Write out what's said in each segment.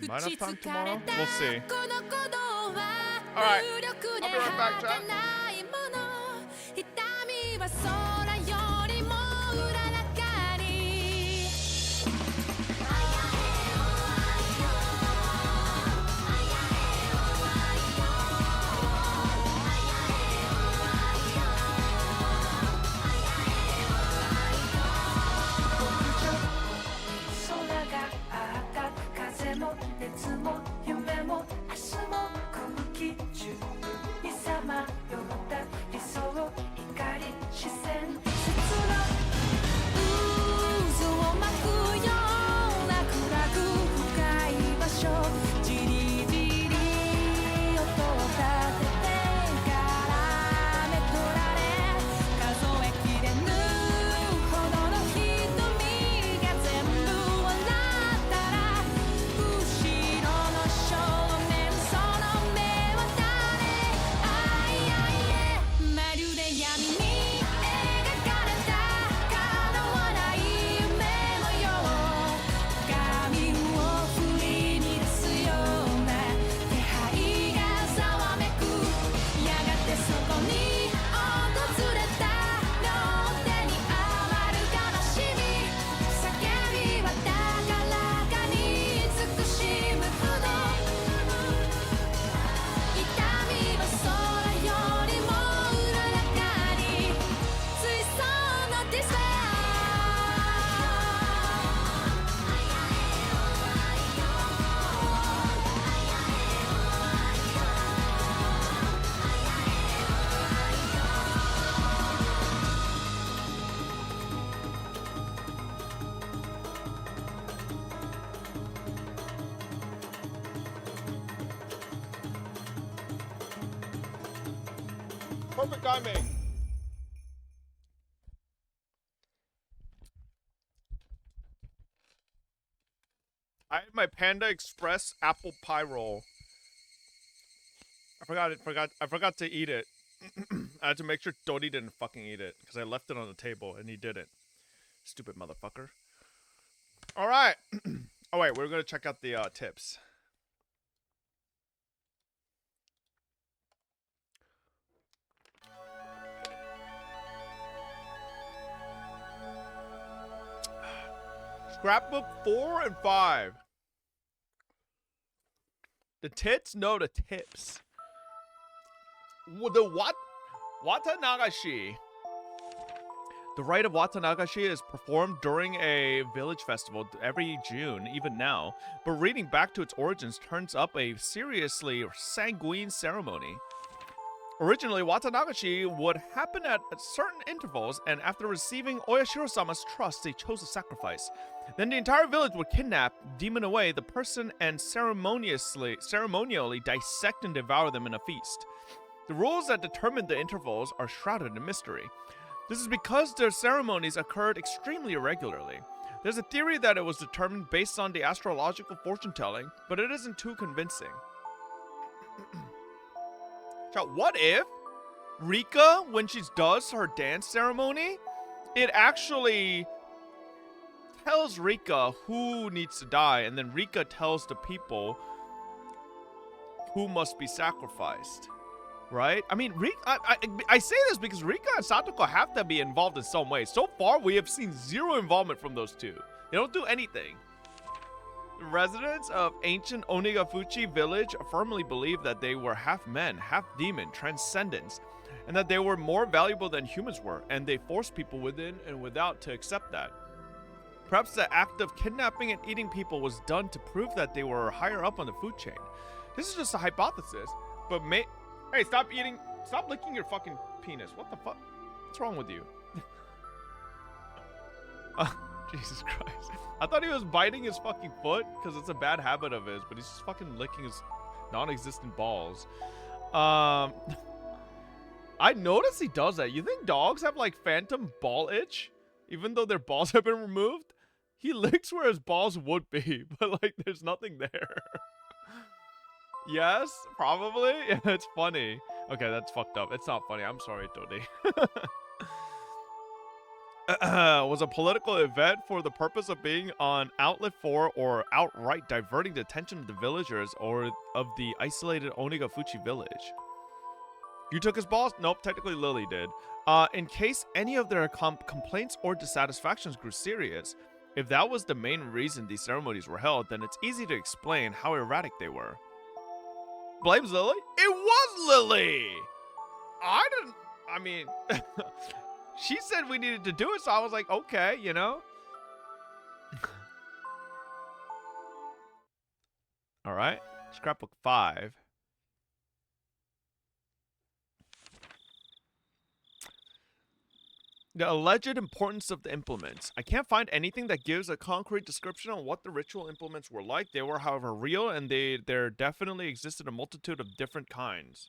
We might have time tomorrow. We'll see. Alright. I'll be right back, chat. Perfect timing. I had my Panda Express apple pie roll. I forgot to eat it. I had to make sure Dodi didn't fucking eat it because I left it on the table and he didn't. Stupid motherfucker. All right. Oh wait, we're gonna check out the tips. Scrapbook 4 and 5. The tits? No, the tips. The what? Watanagashi. The rite of Watanagashi is performed during a village festival every June, even now. But reading back to its origins turns up a seriously sanguine ceremony. Originally, Watanagashi would happen at certain intervals, and after receiving Oyashiro-sama's trust, they chose a sacrifice. Then the entire village would kidnap, demon away the person, and ceremonially dissect and devour them in a feast. The rules that determine the intervals are shrouded in mystery. This is because their ceremonies occurred extremely irregularly. There's a theory that it was determined based on the astrological fortune-telling, but it isn't too convincing. So what if Rika, when she does her dance ceremony, it actually tells Rika who needs to die, and then Rika tells the people who must be sacrificed, right? I mean, I say this because Rika and Satoko have to be involved in some way. So far, we have seen zero involvement from those two. They don't do anything. The residents of ancient Onigafuchi village firmly believed that they were half men, half demon, transcendents, and that they were more valuable than humans were, and they forced people within and without to accept that. Perhaps the act of kidnapping and eating people was done to prove that they were higher up on the food chain. This is just a hypothesis, but hey, stop licking your fucking penis. What the fuck? What's wrong with you? Jesus Christ. I thought he was biting his fucking foot because it's a bad habit of his, but he's just fucking licking his non-existent balls. I noticed he does that. You think dogs have like phantom ball itch? Even though their balls have been removed? He licks where his balls would be, but like there's nothing there. Yes, probably. Yeah, it's funny. Okay, that's fucked up. It's not funny. I'm sorry, Tony. was a political event for the purpose of being an outlet for or outright diverting the attention of the villagers or of the isolated Onigafuchi village. You took his balls? Nope, technically Lily did. In case any of their complaints or dissatisfactions grew serious, if that was the main reason these ceremonies were held, then it's easy to explain how erratic they were. Blames Lily? It was Lily! I mean, she said we needed to do it, so I was like, okay, you know? Alright, scrapbook 5. The alleged importance of the implements. I can't find anything that gives a concrete description on what the ritual implements were like. They were, however, real, and there definitely existed a multitude of different kinds.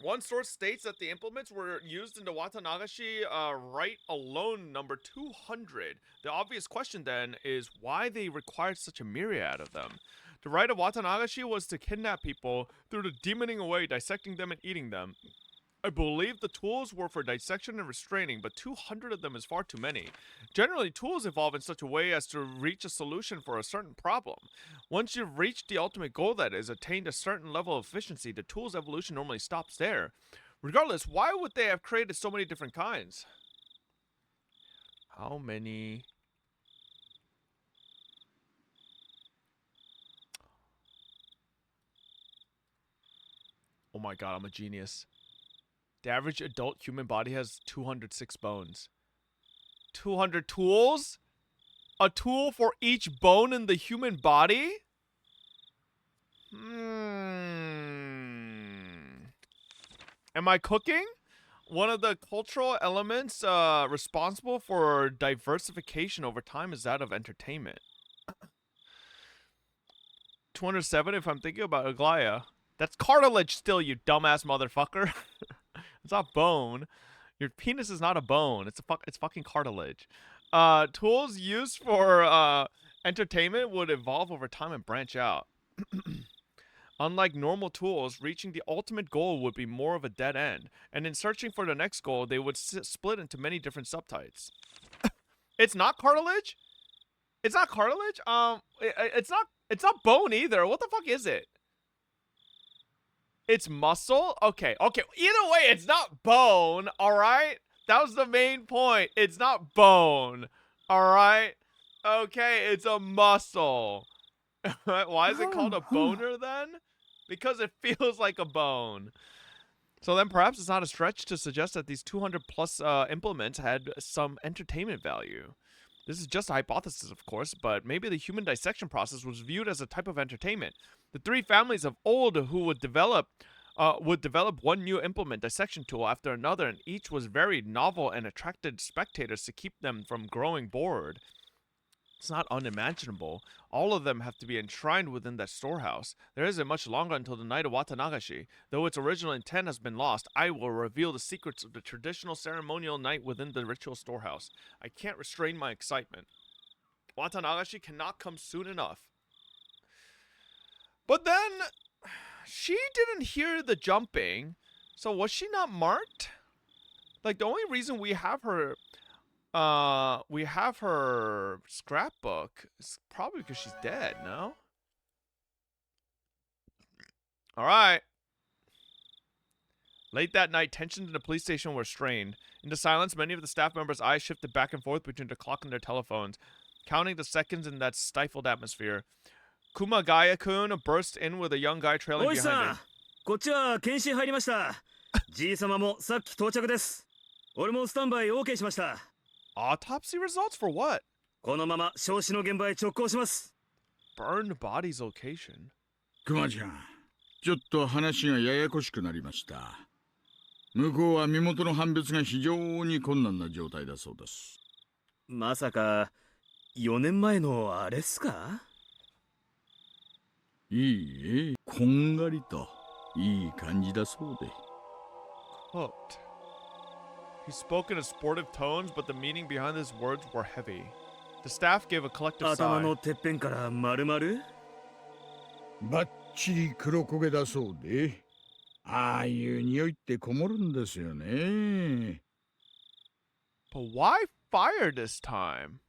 One source states that the implements were used in the Watanagashi rite alone number 200. The obvious question then is why they required such a myriad of them. The rite of Watanagashi was to kidnap people through the demoning away, dissecting them and eating them. I believe the tools were for dissection and restraining, but 200 of them is far too many. Generally, tools evolve in such a way as to reach a solution for a certain problem. Once you've reached the ultimate goal that is attained a certain level of efficiency, the tool's evolution normally stops there. Regardless, why would they have created so many different kinds? How many? Oh my god, I'm a genius. The average adult human body has 206 bones. 200 tools? A tool for each bone in the human body? Am I cooking? One of the cultural elements responsible for diversification over time is that of entertainment. 207 if I'm thinking about Aglaya. That's cartilage still, you dumbass motherfucker. It's not bone. Your penis is not a bone. It's fucking cartilage. Tools used for entertainment would evolve over time and branch out. Unlike normal tools, reaching the ultimate goal would be more of a dead end, and in searching for the next goal, they would split into many different subtypes. It's not cartilage? It's not cartilage? It's not bone either. What the fuck is it? It's muscle? Okay. Either way, it's not bone, alright? That was the main point. It's not bone, alright? Okay, it's a muscle. Why is it called a boner then? Because it feels like a bone. So then perhaps it's not a stretch to suggest that these 200 plus implements had some entertainment value. This is just a hypothesis, of course, but maybe the human dissection process was viewed as a type of entertainment. The three families of old who would develop one new implement dissection tool after another, and each was very novel and attracted spectators to keep them from growing bored. It's not unimaginable. All of them have to be enshrined within that storehouse. There isn't much longer until the night of Watanagashi. Though its original intent has been lost, I will reveal the secrets of the traditional ceremonial night within the ritual storehouse. I can't restrain my excitement. Watanagashi cannot come soon enough. But then, she didn't hear the jumping, so was she not marked? Like, the only reason we have her scrapbook is probably because she's dead, no? Alright. Late that night, tensions in the police station were strained. In the silence, many of the staff members' eyes shifted back and forth between the clock and their telephones, counting the seconds in that stifled atmosphere. Kumagaya-kun burst in with a young guy trailing behind him. こっちは検診入りました。じい様もさっき到着です。俺もスタンバイ OK しました。Autopsy results for what? このまま焼死の現場へ直行します。Burned body's location. クマちゃん、ちょっと話がややこしくなりました。向こうは身元の判別が非常に困難な状態だそうです。まさか4年前のあれっすか？いいえ、こんがりといい感じだそうで。Cooked. He spoke in sportive tones, but the meaning behind his words were heavy. The staff gave a collective sigh. 頭のてっぺんから丸々？バッチリ黒焦げだそうで、ああいう匂いってこもるんですよね。But why fire this time?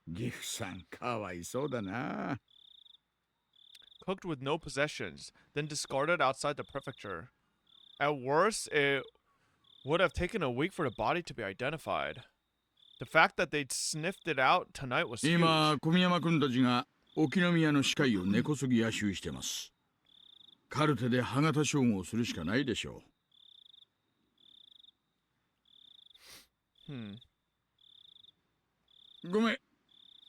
ギフさんかわいそうだな。Cooked with no possessions, then discarded outside the prefecture. At worst, it would have taken a week for the body to be identified. The fact that they'd sniffed it out tonight was huge. 今、小宮山君たちが沖宮の司会を根こそぎ野襲してます。カルテで歯型照合するしかないでしょHmm. う。ごめん。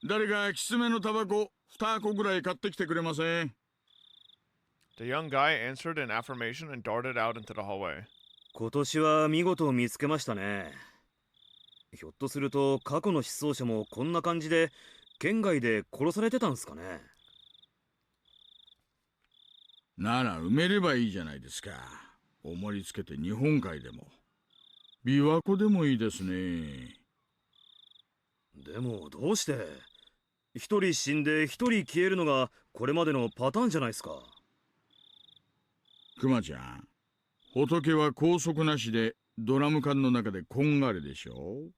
誰かきつめのタバコ2箱ぐらい買ってきてくれません？ The young guy answered in affirmation and darted out into the hallway. 今年は見事見つけましたね。ひょっとすると過去の失踪者もこんな感じで県外で殺されてたんすかね。なら埋めればいいじゃないですか。重りつけて日本海でも。琵琶湖でもいいですね。でもどうして一人死んで一人消えるのがこれまでのパターンじゃないですか。クマちゃん、仏は拘束なしでドラム缶の中でこんがれでしょ。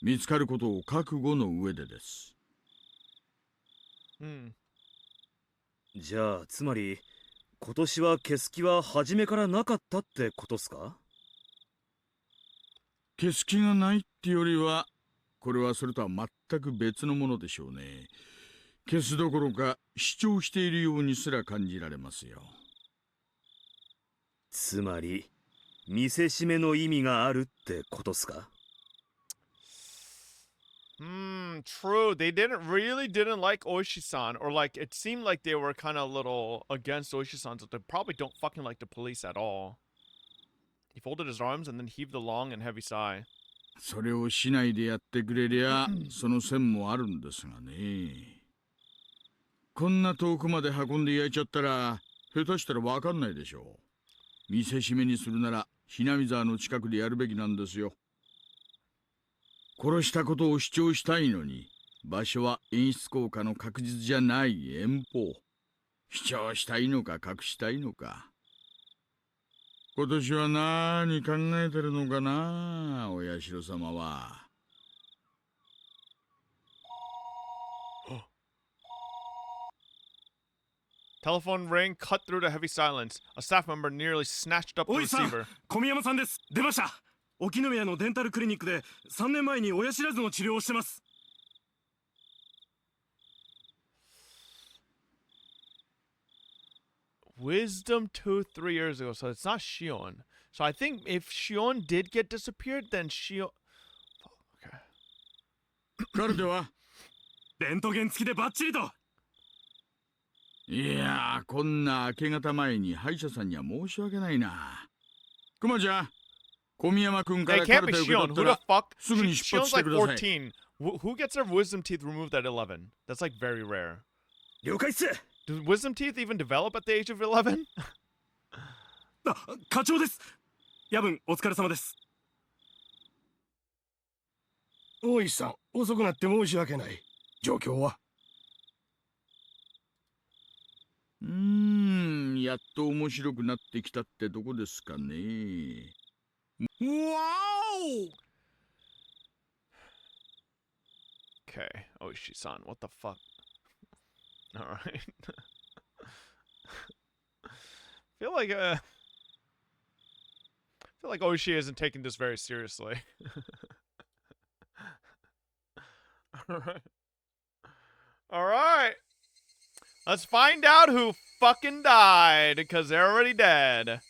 見つかることを覚悟の上でです。じゃあつまり今年は消す気は初めからなかったってことっすか？消す気がないってよりは、これはそれとは全く別のものでしょうね。消すどころか主張しているようにすら感じられますよ。つまり見せしめの意味があるってことっすかTrue. They didn't like Oishi-san, or like it seemed like they were kind of a little against Oishi-san, so they probably don't fucking like the police at all. He folded his arms and then heaved a long and heavy sigh. それをしないでやってくれりゃその線もあるんですがね。こんな遠くまで運んで焼いちゃったら下手したらわかんないでしょう。見せしめにするならひなみ沢の近くでやるべきなんですよ。殺したことを主張したいのに、場所は演出効果の確実じゃない遠方。主張したいのか隠したいのか。今年は何考えてるのかな、お社様は。Telephone ring cut through the heavy silence. A staff member nearly snatched up the おいさん、 receiver. 小宮山さんです。出ました。沖宮のデンタルクリニックで3年前に親知らずの治療をしてます。Wisdom tooth 3 years ago, so it's not Shion. So I think if Shion did get disappeared, then Shion. Okay. カルテは？レントゲン付きでバッチリと。いやー、こんな明け方前に歯医者さんには申し訳ないな。クマちゃん、小宮山君か It らカ can't ル be テを受け Shion. 取った Who the ら fuck? すぐに出発 Shion's して like ください。 14. Who gets their wisdom teeth removed at 11? That's like very rare. 了解っす。 Do wisdom teeth even develop at the age of 11? あ、課長です。夜分お疲れ様です。大石さん、遅くなって申し訳ない。状況は？やっと面白くなってきたってどこですかね。わお！ Okay. Oishi-san, what the fuck? Alright. feel like Oishi isn't taking this very seriously. Alright. Alright. Let's find out who fucking died, because they're already dead.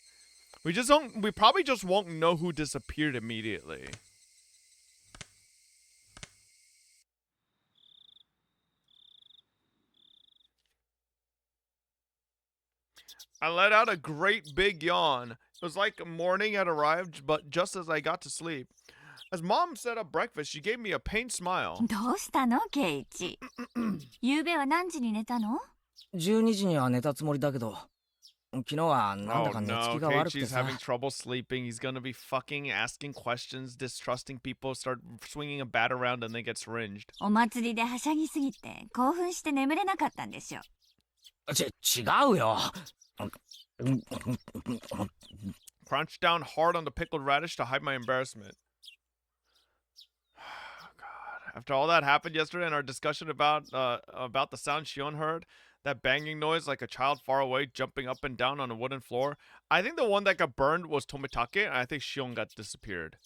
We probably just won't know who disappeared immediately. I let out a great big yawn. It was like morning had arrived, but just as I got to sleep. As Mom set up breakfast, she gave me a pained smile. どうしたのケイチ。昨夜は何時に寝たの12時には寝たつもりだけど、昨日はなんだ Oh か寝つ no, きが悪くて Keiichi's さ。 having trouble sleeping. He's gonna be fucking asking questions, distrusting people, start swinging a bat around, and then get syringed. お祭りではしゃぎすぎて興奮して眠れなかったんでしょ。違うよ。Crunch down hard on the pickled radish to hide my embarrassment. God. After all that happened yesterday in our discussion about the sound Shion heard, that banging noise like a child far away jumping up and down on a wooden floor, I think the one that got burned was Tomitake, and I think Shion got disappeared.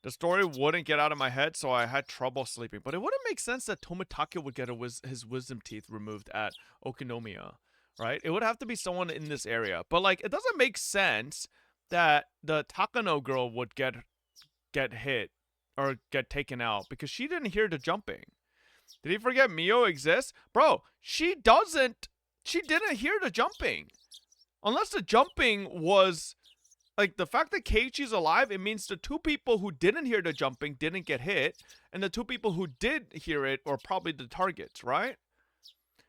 The story wouldn't get out of my head, so I had trouble sleeping. But it wouldn't make sense that Tomitake would get his wisdom teeth removed at Okinomiya, right? It would have to be someone in this area. But, like, it doesn't make sense that the Takano girl would get hit or get taken out because she didn't hear the jumping. Did he forget Mio exists? Bro, she didn't hear the jumping. Unless the jumping was... Like, the fact that Keiichi's alive, it means the two people who didn't hear the jumping didn't get hit, and the two people who did hear it are probably the targets, right?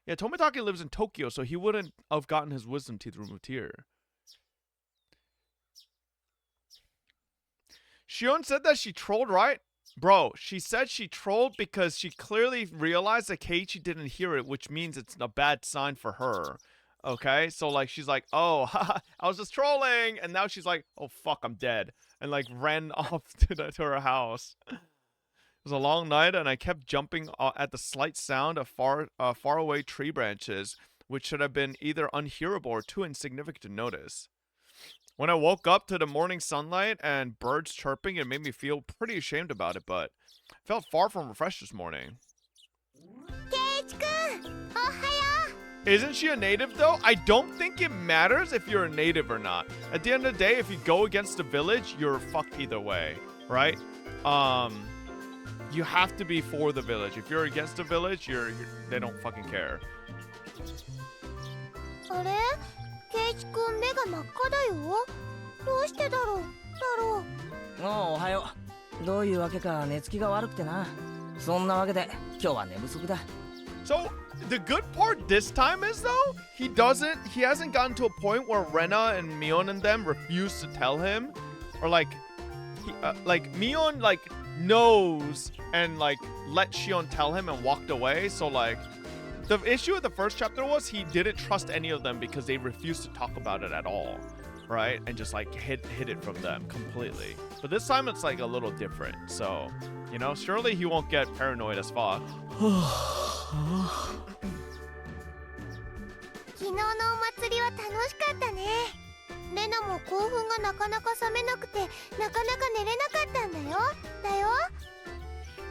Yeah, Tomitake lives in Tokyo, so he wouldn't have gotten his wisdom teeth removed here. Shion said that she trolled, right? Bro, she said she trolled because she clearly realized that Keiichi didn't hear it, which means it's a bad sign for her. Okay, so like she's like, oh, haha, I was just trolling, and now she's like, oh fuck, I'm dead, and like ran off to her house. It was a long night, and I kept jumping at the slight sound of far away tree branches, which should have been either unhearable or too insignificant to notice. When I woke up to the morning sunlight and birds chirping, it made me feel pretty ashamed about it, but I felt far from refreshed this morning. Keiichi-kun! Ohayo! Isn't she a native though? I don't think it matters if you're a native or not. At the end of the day, if you go against the village, you're fucked either way, right? You have to be for the village. If you're against the village, they don't fucking care. あれケイチ君目が真っ赤だよどうしてだろうおはようどういうわけか寝つきが悪くてなそんなわけで今日は寝不足だ So, the good part this time is though, he hasn't gotten to a point where Rena and Mion and them refuse to tell him. Or like Mion like knows and like let Shion tell him and walked away. So like, the issue with the first chapter was he didn't trust any of them because they refused to talk about it at all. Right? And just like hid it from them completely. But this time it's like a little different. So, you know, surely he won't get paranoid as fuck. 昨日のお祭りは楽しかったねレナも興奮がなかなか冷めなくてなかなか寝れなかったんだよ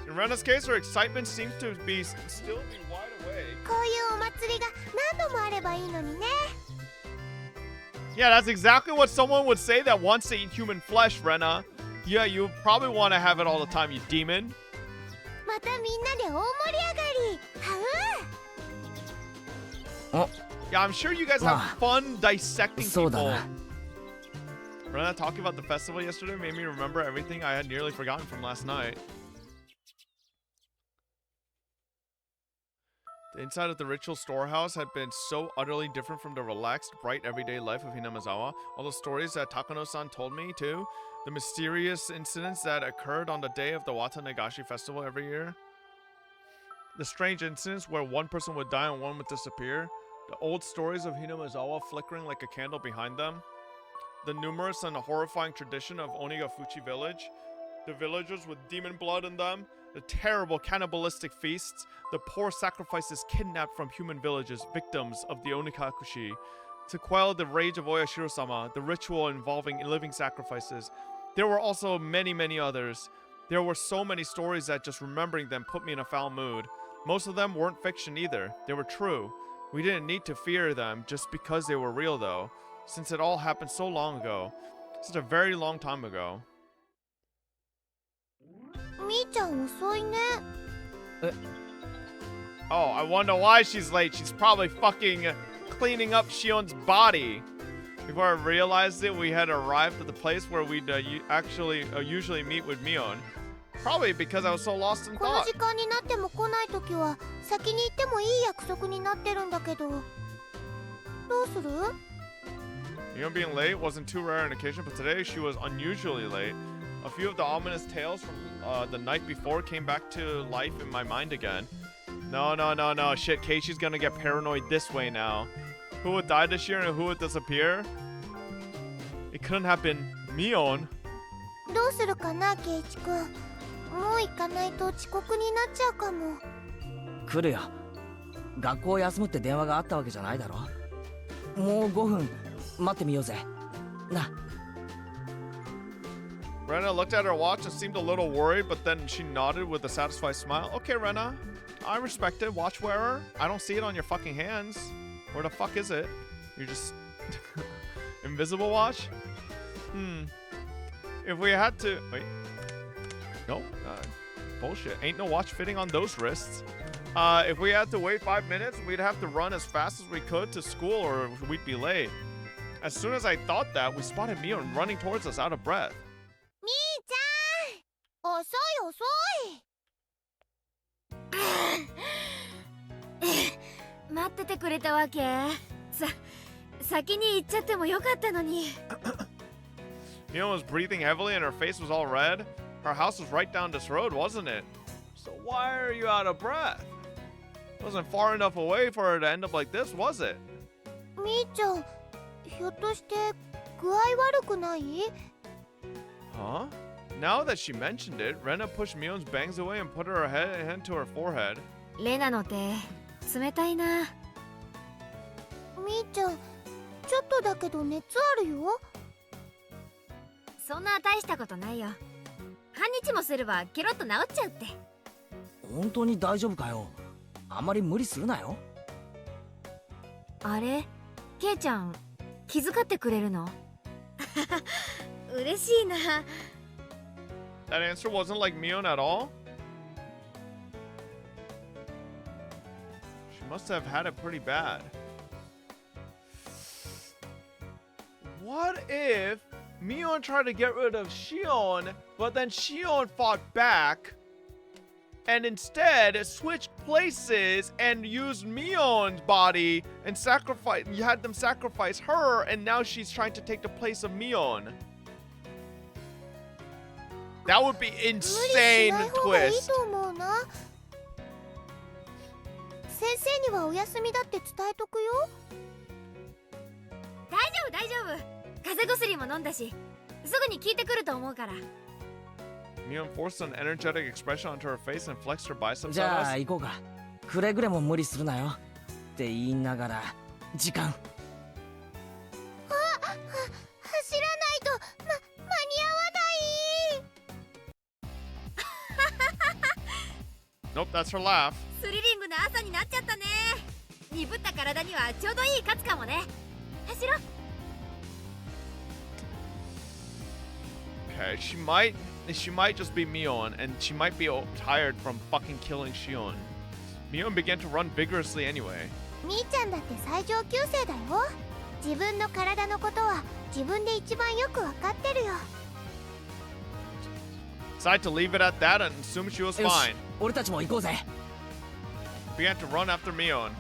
In Rena's case, her excitement seems to be still be wide awake. こういうお祭りが何度もあればいいのにね Yeah, that's exactly what someone would say that wants to eat human flesh, Rena. Yeah, you probably want to have it all the time, you demon. またみんなで大盛り上がりはう Yeah, I'm sure you guys have fun dissecting people. そうだな Rena talking about the festival yesterday made me remember everything I had nearly forgotten from last night. The inside of the ritual storehouse had been so utterly different from the relaxed, bright, everyday life of Hinamizawa. All the stories that Takano-san told me, too. The mysterious incidents that occurred on the day of the Watanagashi festival every year. The strange incidents where one person would die and one would disappear. The old stories of Hinamizawa flickering like a candle behind them. The numerous and horrifying tradition of Onigafuchi village. The villagers with demon blood in them. The terrible cannibalistic feasts. The poor sacrifices kidnapped from human villages, victims of the Onikakushi. To quell the rage of Oyashiro-sama, the ritual involving living sacrifices. There were also many, many others. There were so many stories that just remembering them put me in a foul mood. Most of them weren't fiction either. They were true. We didn't need to fear them just because they were real though, since it all happened so long ago. Such a very long time ago. みーちゃん遅いね Oh, I wonder why she's late. She's probably fucking cleaning up Shion's body. Before I realized it, we had arrived at the place where we'd usually meet with Mion. Probably because I was so lost in この thought. 時間になっても来ないときは先に行ってもいい約束になってるんだけどどうする Mion being late wasn't too rare an occasion, but today she was unusually late. A few of the ominous tales from the night before came back to life in my mind again. No. Shit, Keishi's gonna get paranoid this way now. Who would die this year and who would disappear? It couldn't have been Mion. どうするかなケイチくん。もう行かないと遅刻になっちゃうかも。来るよ。学校休むって電話があったわけじゃないだろ。もう5分待ってみようぜ。な。Rena looked at her watch and seemed a little worried, but then she nodded with a satisfied smile. Okay, Rena. I respect it. Watch wearer. I don't see it on your fucking hands. Where the fuck is it? You're just... invisible watch? If we had to... Wait. No. Bullshit. Ain't no watch fitting on those wrists. If we had to wait 5 minutes, we'd have to run as fast as we could to school or we'd be late. As soon as I thought that, we spotted Mion running towards us out of breath. みーちゃん、遅い遅い。待っててくれたわけ。先に行っちゃってもよかったのに。Mion was breathing heavily and her face was all red. Her house was right down this road, wasn't it? So why are you out of breath? Wasn't far enough away for her to end up like this, was it? みーちゃん、ひょっとして具合悪くない？ Huh? Now that she mentioned it, Rena pushed Mion's bangs away and put her hand to her forehead. レナの手、冷たいな。みーちゃん、ちょっとだけど熱あるよ。そんな大したことないよ。半日もすればケロッと治っちゃうって。本当に大丈夫かよ。あんまり無理するなよ。あれ、ケイちゃん、気遣ってくれるの？嬉しいな。That answer wasn't like Mion at all? She must have had it pretty bad. What if Mion tried to get rid of Shion, but then Shion fought back and instead switched places and used Mion's body and you had them sacrifice her, and now she's trying to take the place of Mion? That would be 無理し insane ない方がいい twist. と思うな。先生にはお休みだって伝えとくよ。大丈夫大丈夫。風邪薬も飲んだし、すぐに効いてくると思うから。Mion forced an energetic expression onto her face and flexed her biceps じ at ゃ us. あ行こうか。くれぐれも無理するなよ。って言いながら時間。走らないと間に合わない。Nope, that's her laugh. スリリングな朝になっちゃったね。鈍った体にはちょうどいいカツかもね。走ろう。Okay, she might just be Mion, and she might be tired from fucking killing Shion. Mion began to run vigorously anyway. みーちゃんだって最上級生だよ。自分の体のことは自分で一番よくわかってるよ。Decided to leave it at that and assume she was よし fine. 俺たちも行こうぜ。 Began to run after Mion.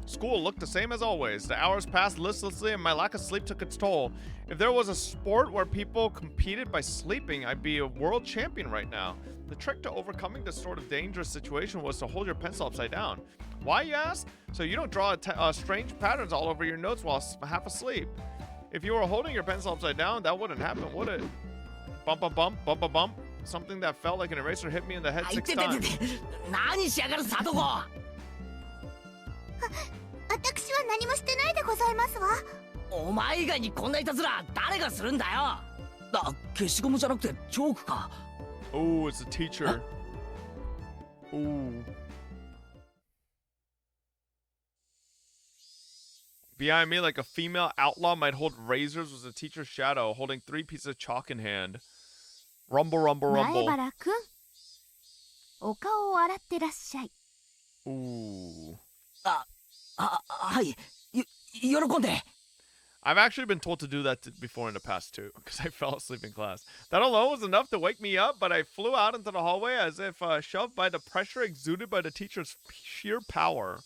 School looked the same as always. The hours passed listlessly and my lack of sleep took its toll. If there was a sport where people competed by sleeping, I'd be a world champion right now. The trick to overcoming this sort of dangerous situation was to hold your pencil upside down. Why, you ask? So you don't draw strange patterns all over your notes while half asleep. If you were holding your pencil upside down, that wouldn't happen, would it? Bump, bump, bump, bump, bump, bump. Something that felt like an eraser hit me in the head 6 times. 何しやがるサトコ。私は何もしてないでございますわ。お前以外にこんないたずら誰がするんだよ。あ、消しゴムじゃなくてチョークか。Oh, it's a teacher. Ooh. Behind me, like a female outlaw might hold razors, was a teacher's shadow, holding 3 pieces of chalk in hand. Rumble, rumble, 前 rumble. 原くん、お顔を洗ってらっしゃい。 Ooh. はい。喜んで。I've actually been told to do that before in the past too, because I fell asleep in class. That alone was enough to wake me up, but I flew out into the hallway as if shoved by the pressure exuded by the teacher's sheer power.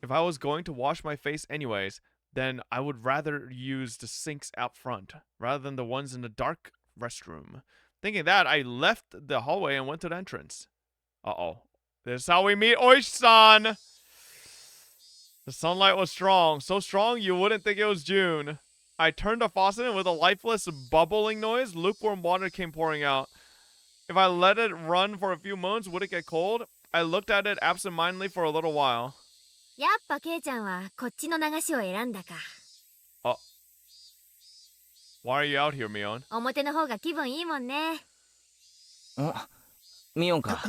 If I was going to wash my face anyways, then I would rather use the sinks out front, rather than the ones in the dark restroom. Thinking that, I left the hallway and went to the entrance. Uh-oh. This is how we meet Oishi-san! The sunlight was strong. So strong you wouldn't think it was June. I turned the faucet and with a lifeless bubbling noise, lukewarm water came pouring out. If I let it run for a few moments, would it get cold? I looked at it absentmindedly for a little while. やっぱケイちゃんはこっちの流しを選んだか。 Why are you out here, Mion? 表の方が気分いいもんね。ミオンか。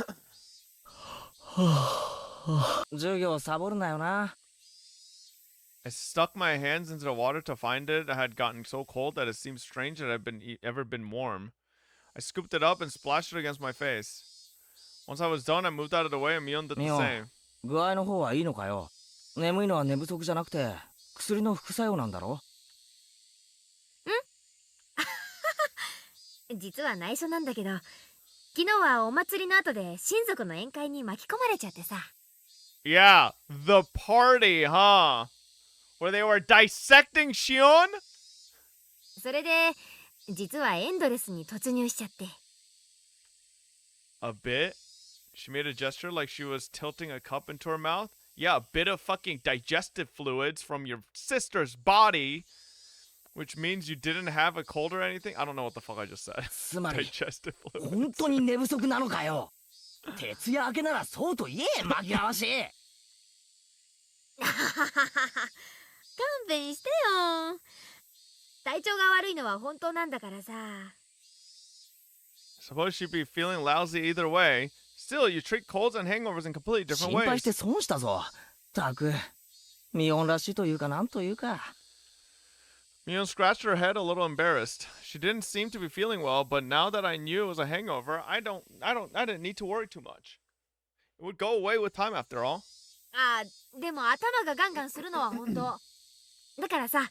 授業サボるなよな。I stuck my hands into the water to find it. I had gotten so cold that it seemed strange that I'd ever been warm. I scooped it up and splashed it against my face. Once I was done, I moved out of the way and Mion did the same. 具合の方はいいのかよ。眠いのは寝不足じゃなくて薬の副作用なんだろ。実は内緒なんだけど、昨日はお祭りの後で親族の宴会に巻き込まれちゃってさ。Yeah, the party, huh? Where they were dissecting Shion? それで実はエンドレスに突入しちゃって。A bit? She made a gesture like she was tilting a cup into her mouth. Yeah, a bit of fucking digestive fluids from your sister's body. Which means you didn't have a cold or anything? I don't know what the fuck I just said. つまり Digestive 本 fluids. 当に寝不足なのかよ。徹夜明けならそうと言え紛らわしい。勘弁してよ。体調が悪いのは本当なんだからさ。 Suppose she'd be feeling lousy either way. Still, you treat colds and hangovers in completely different 心配 ways. して損したぞ。たくミオンらしいというかなんというか。Mion scratched her head a little embarrassed. She didn't seem to be feeling well, but now that I knew it was a hangover, I didn't need to worry too much. It would go away with time after all. ああ、でも頭がガンガンするのは本当。だからさ、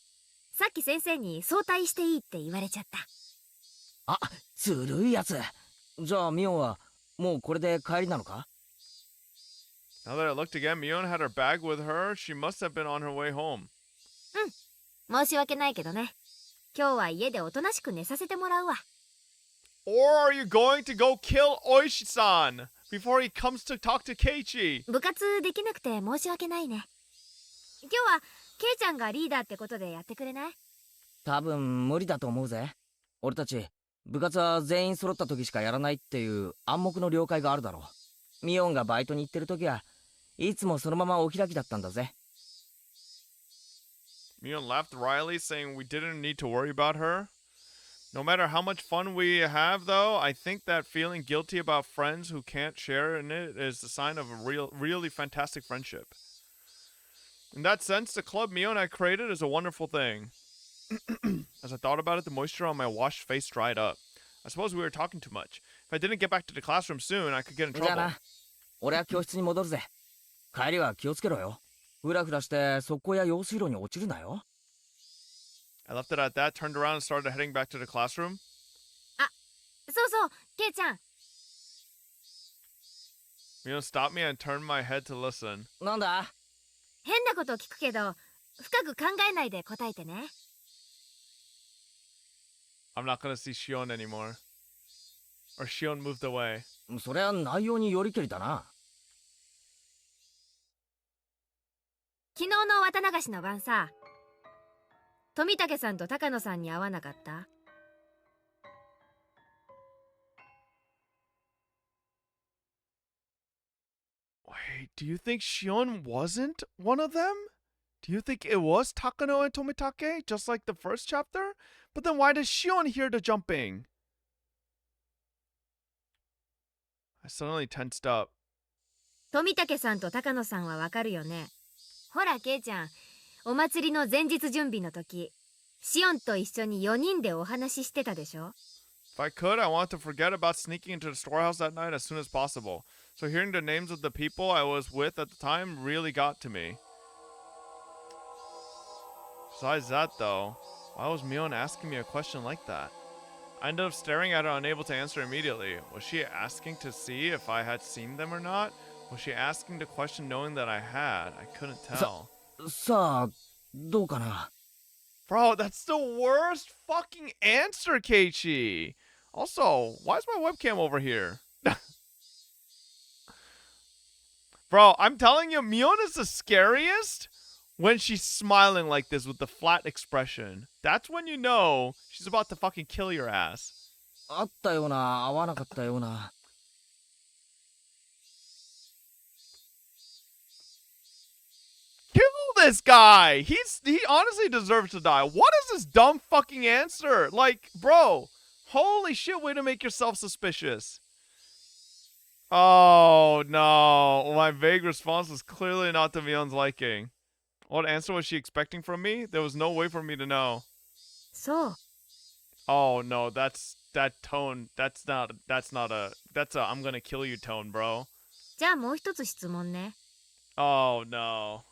さっき先生に早退していいって言われちゃった。あ、ずるいやつ。じゃあミオンはもうこれで帰りなのか？ Now that I looked again, Mion had her bag with her. She must have been on her way home. 申し訳ないけどね。今日は家でおとなしく寝させてもらうわ。Or are you going to go kill Oishi-san before he comes to talk to Keiichi? 部活できなくて申し訳ないね。今日はケイちゃんがリーダーってことでやってくれない？多分無理だと思うぜ。俺たち部活は全員揃った時しかやらないっていう暗黙の了解があるだろう。ミオンがバイトに行ってる時はいつもそのままお開きだったんだぜ。Mion laughed wryly, saying we didn't need to worry about her. No matter how much fun we have, though, I think that feeling guilty about friends who can't share in it is a sign of a really fantastic friendship. In that sense, the club Mion had created is a wonderful thing. As I thought about it, the moisture on my washed face dried up. I suppose we were talking too much. If I didn't get back to the classroom soon, I could get in じゃあ trouble. な、俺は教室に戻るぜ。帰りは気をつけろよ。ふらふらして速攻や用水路に落ちるなよ。I left it at that, turned around and started heading back to the classroom. そうそう、ケイちゃん。Mion stopped me and turned my head to listen. なんだ？変なこと聞くけど、深く考えないで答えてね。I'm not gonna see Shion anymore. Or Shion moved away. そりゃ内容によりけりだな。昨日の綿流しの晩さ、富武さんと高野さんに会わなかった？ Wait, do you think Shion wasn't one of them? Do you think it was Takano and Tomitake, just like the first chapter? But then why does Shion hear the jumping? I suddenly tensed up. 富武さんと高野さんはわかるよね。ほらケイちゃん、お祭りの前日準備の時、シオンと一緒に4人でお話ししてたでしょ？ If I could, I want to forget about sneaking into the storehouse that night as soon as possible. So hearing the names of the people I was with at the time really got to me. Besides that, though, why was Mion asking me a question like that? I ended up staring at her, unable to answer immediately. Was she asking to see if I had seen them or not? Was she asking the question knowing that I had? I couldn't tell. さあ、どうかな。 Bro, that's the worst fucking answer, Keiichi! Also, why is my webcam over here? Bro, I'm telling you, Mion is the scariest when she's smiling like this with the flat expression. That's when you know she's about to fucking kill your ass. 会ったような会わなかったような。 Kill this guy! He honestly deserves to die. What is this dumb fucking answer? Like, bro, holy shit, way to make yourself suspicious. Oh no, my vague response was clearly not to Mion's liking. What answer was she expecting from me? There was no way for me to know. そう。 Oh no, that tone, that's a I'm gonna kill you tone, bro. じゃあもう一つ質問ね。 Oh no.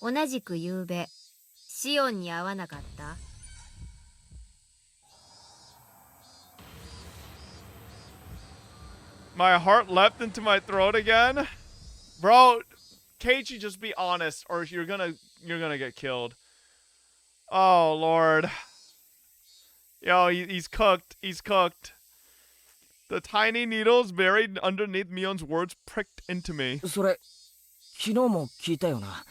同じく夕べ、シオンに会わなかった？ My heart leapt into my throat again. Bro, Keiichi, just be honest or you're gonna get killed. Oh lord. Yo, he's cooked. He's cooked. The tiny needles buried underneath Mion's words pricked into me. それ、昨日も聞いたよな。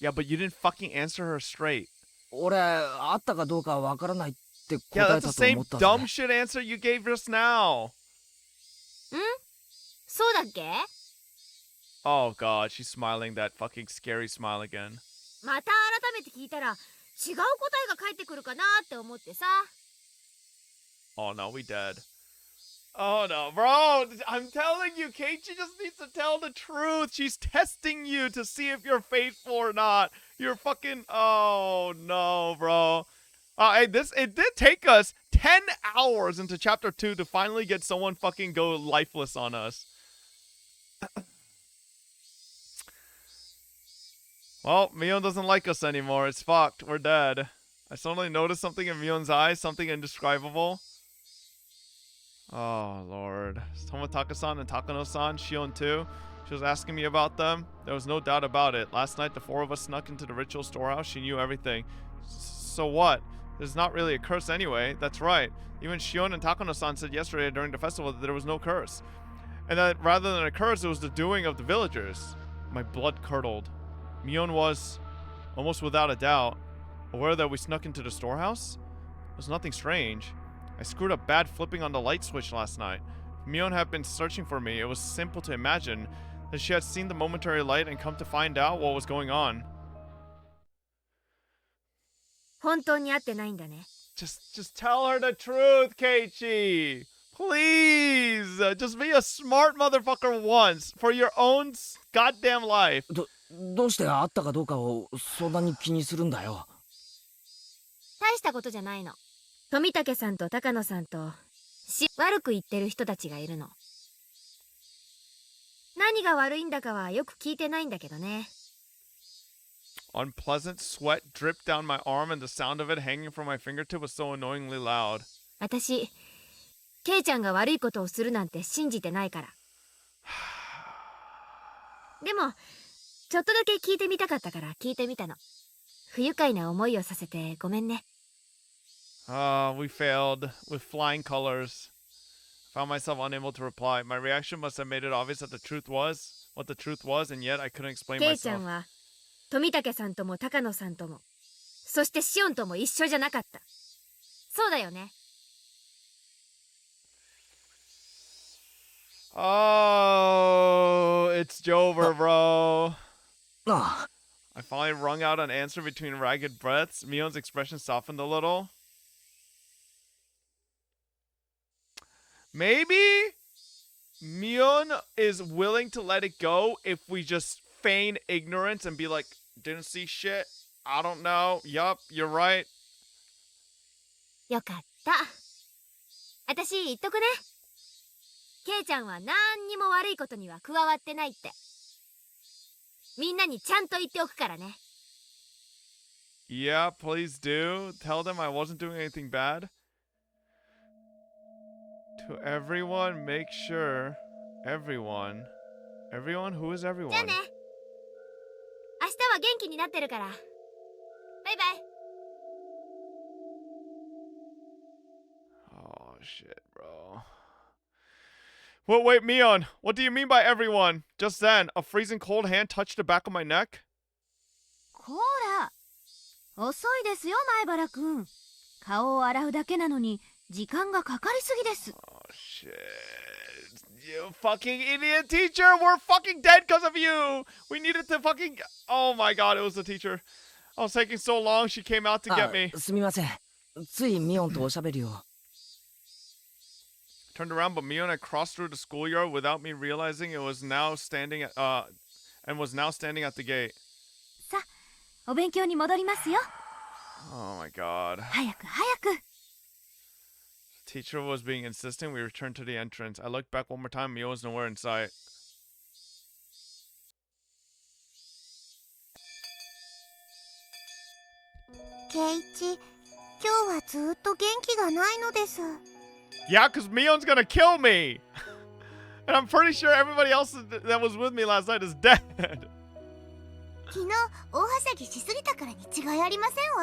Yeah, but you didn't fucking answer her straight. 俺、会ったかどうかわからないって答 Yeah, え that's the たと思 same ったぜ。 dumb shit answer you gave just now. そうだっけ？ Oh god, she's smiling that fucking scary smile again. また改めて聞いたら違う答えが返ってくるかなって思ってさ。 Oh no, we dead. Oh no, bro, I'm telling you, Keiichi just needs to tell the truth. She's testing you to see if you're faithful or not. You're fucking, oh no, bro. Hey, it did take us 10 hours into chapter 2 to finally get someone fucking go lifeless on us. Well, Mion doesn't like us anymore. It's fucked. We're dead. I suddenly noticed something in Mion's eyes, something indescribable. Oh, Lord. Toмотaka-san and Takano-san, Shion too. She was asking me about them. There was no doubt about it. Last night, the four of us snuck into the ritual storehouse. She knew everything. So what? There's not really a curse anyway. That's right. Even Shion and Takano-san said yesterday during the festival that there was no curse. And that rather than a curse, it was the doing of the villagers. My blood curdled. Mion was, almost without a doubt, aware that we snuck into the storehouse? It was nothing strange. I screwed up bad flipping on the light switch last night. If Mion had been searching for me, it was simple to imagine that she had seen the momentary light and come to find out what was going on. 本当に会ってないんだね。 Just tell her the truth, Keiichi! Please! Just be a smart motherfucker once, for your own goddamn life. どうして会ったかどうかをそんなに気にするんだよ。大したことじゃないの。富武さんと高野さんと悪く言ってる人たちがいるの。何が悪いんだかはよく聞いてないんだけどね。 Unpleasant sweat dripped down my arm and the sound of it hanging from my fingertip was so annoyingly loud. 私、ケイちゃんが悪いことをするなんて信じてないから。でも、ちょっとだけ聞いてみたかったから聞いてみたの。不愉快な思いをさせてごめんね。 We failed with flying colors. Found myself unable to reply. My reaction must have made it obvious that the truth was what the truth was, and yet I couldn't explain ケイちゃ myself. んは富武さんとも高野さんとも、そしてシオンとも一緒じゃなかった。そうだよね。 Oh, it's Jover, bro. ああ、 I finally wrung out an answer between ragged breaths. Mion's expression softened a little. Maybe Mion is willing to let it go if we just feign ignorance and be like, didn't see shit. I don't know. Yup, you're right. よかった。私言っとくね。ケイちゃんは何にも悪いことには加わってないって。みんなにちゃんと言っておくからね。 Yeah, please do. Tell them I wasn't doing anything bad. To everyone, make sure. Everyone. Everyone? Who is じゃあ everyone? ね。明日は元気になってるから。バイバイ。 Oh, shit, bro. Wait, Mion, what do you mean by everyone? Just then, a freezing cold hand touched the back of my neck. こら遅いですよ前原くん。顔を洗うだけなのに時間がかかりすぎです。 Oh, shit. You fucking idiot teacher! We're fucking dead because of you! We needed to fucking... Oh my god, it was the teacher. I was taking so long, she came out to get me. すみません。ついミオンとおしゃべりを。Turned around, but Mion had crossed through the schoolyard without me realizing it was now standing at, and was now standing at the gate. さあ、お勉強に戻りますよ。 Oh my god. 早く早く。 Teacher was being insistent. We returned to the entrance. I looked back one more time. Mion was nowhere in sight. ケイチ、今日はずっと元気がないのです。 Yeah, because Mion's gonna kill me! And I'm pretty sure everybody else that was with me last night is dead. 昨日大はしゃぎしすぎたからに違いありません